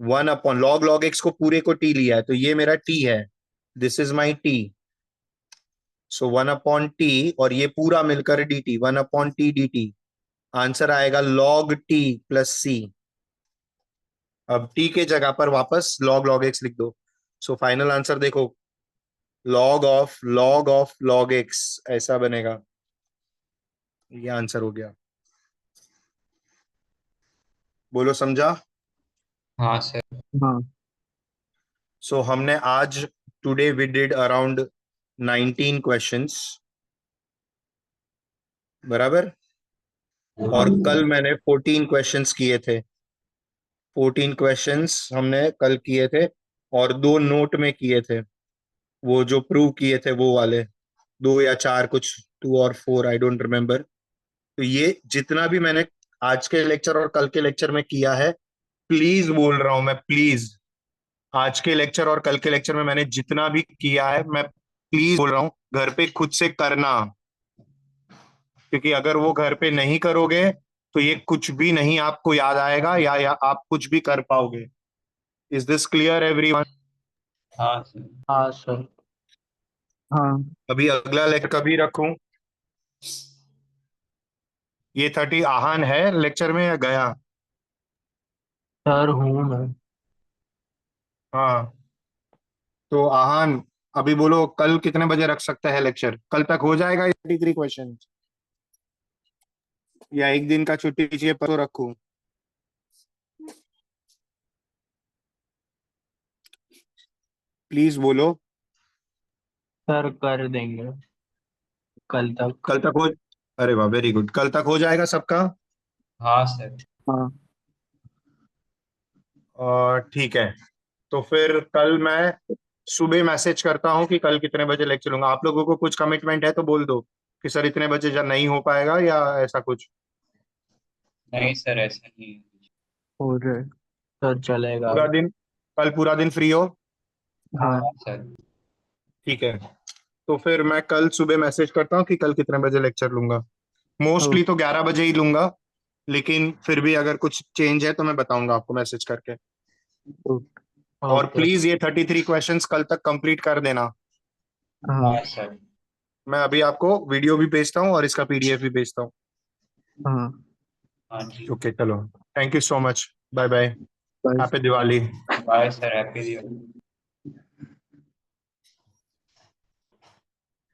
S1: 1 upon log log x को पूरे को टी लिया है तो ये मेरा टी है, this is my t. So 1 upon T और ये पूरा मिलकर d T, 1 upon T d T. Answer आएगा लॉग टी प्लस सी। अब टी के जगह पर वापस लॉग लॉग एक्स लिख दो। सो फाइनल आंसर देखो, लॉग ऑफ लॉग एक्स ऐसा बनेगा। ये आंसर हो गया। बोलो समझा।
S2: हाँ सर।
S3: हाँ
S1: सो हमने आज today we did around 19 questions, बराबर। और कल मैंने 14 क्वेश्चंस किए थे, 14 क्वेश्चंस हमने कल किए थे और 2 नोट में किए थे, वो जो प्रूव किए थे वो वाले 2 या 4 कुछ, 2 और 4 आई डोंट रिमेम्बर। तो ये जितना भी मैंने आज के लेक्चर और कल के लेक्चर में किया है, प्लीज बोल रहा हूं मैं, प्लीज आज के लेक्चर और कल के लेक्चर में मैंने जितना भी किया है, मैं प्लीज बोल रहा हूं घर पे खुद से करना। क्योंकि अगर वो घर पे नहीं करोगे तो ये कुछ भी नहीं आपको याद आएगा या आप कुछ भी कर पाओगे। Is this clear everyone.
S2: हाँ सर।
S3: हाँ सर। हाँ
S1: अभी अगला लेक्चर कभी रखूं। ये 30 आहान है लेक्चर में या गया।
S3: सर हूँ मैं।
S1: हाँ तो आहान अभी बोलो कल कितने बजे रख सकते हैं लेक्चर, कल तक हो जाएगा 33 क्वेश्चन या एक दिन का छुट्टी चाहिए पर तो रखूं। प्लीज बोलो।
S3: सर कर देंगे कल तक।
S1: कल तक हो, अरे वाह वेरी गुड, कल तक हो जाएगा सबका।
S2: हाँ सर।
S3: हाँ
S1: और ठीक है, तो फिर कल मैं सुबह मैसेज करता हूँ कि कल कितने बजे लेक्चर लूंगा। आप लोगों को कुछ कमिटमेंट है तो बोल दो कि सर इतने बजे जब नहीं हो पाएगा या ऐसा कुछ।
S2: नहीं सर, ऐसा नहीं है।
S3: हो रहे सर, चलेगा।
S1: पूरा दिन, कल पूरा दिन फ्री हो।
S3: हाँ
S2: हाँ सर।
S1: ठीक है, तो फिर मैं कल सुबह मैसेज करता हूँ कि कल कितने बजे लेक्चर लूंगा।
S3: ओ-
S1: मोस्टली तो 11 बजे ही लूंगा, लेकिन फिर भी अगर कुछ चेंज है तो मैं बताऊंगा आपको मैसेज करके।
S3: ओ-
S1: और
S3: ओके।
S1: प्लीज ये 33 क्वेश्चंस कल तक कंप्लीट कर देना।
S3: हाँ
S2: हाँ सर।
S1: मैं अभी आपको वीडियो भी भेजता हूँ और इसका पीडीएफ भी भेजता हूँ।
S3: हाँ।
S2: हाँ जी।
S1: ओके चलो, thank you so much, bye bye,
S3: बस।
S1: Happy Diwali.
S2: Bye sir, happy Diwali.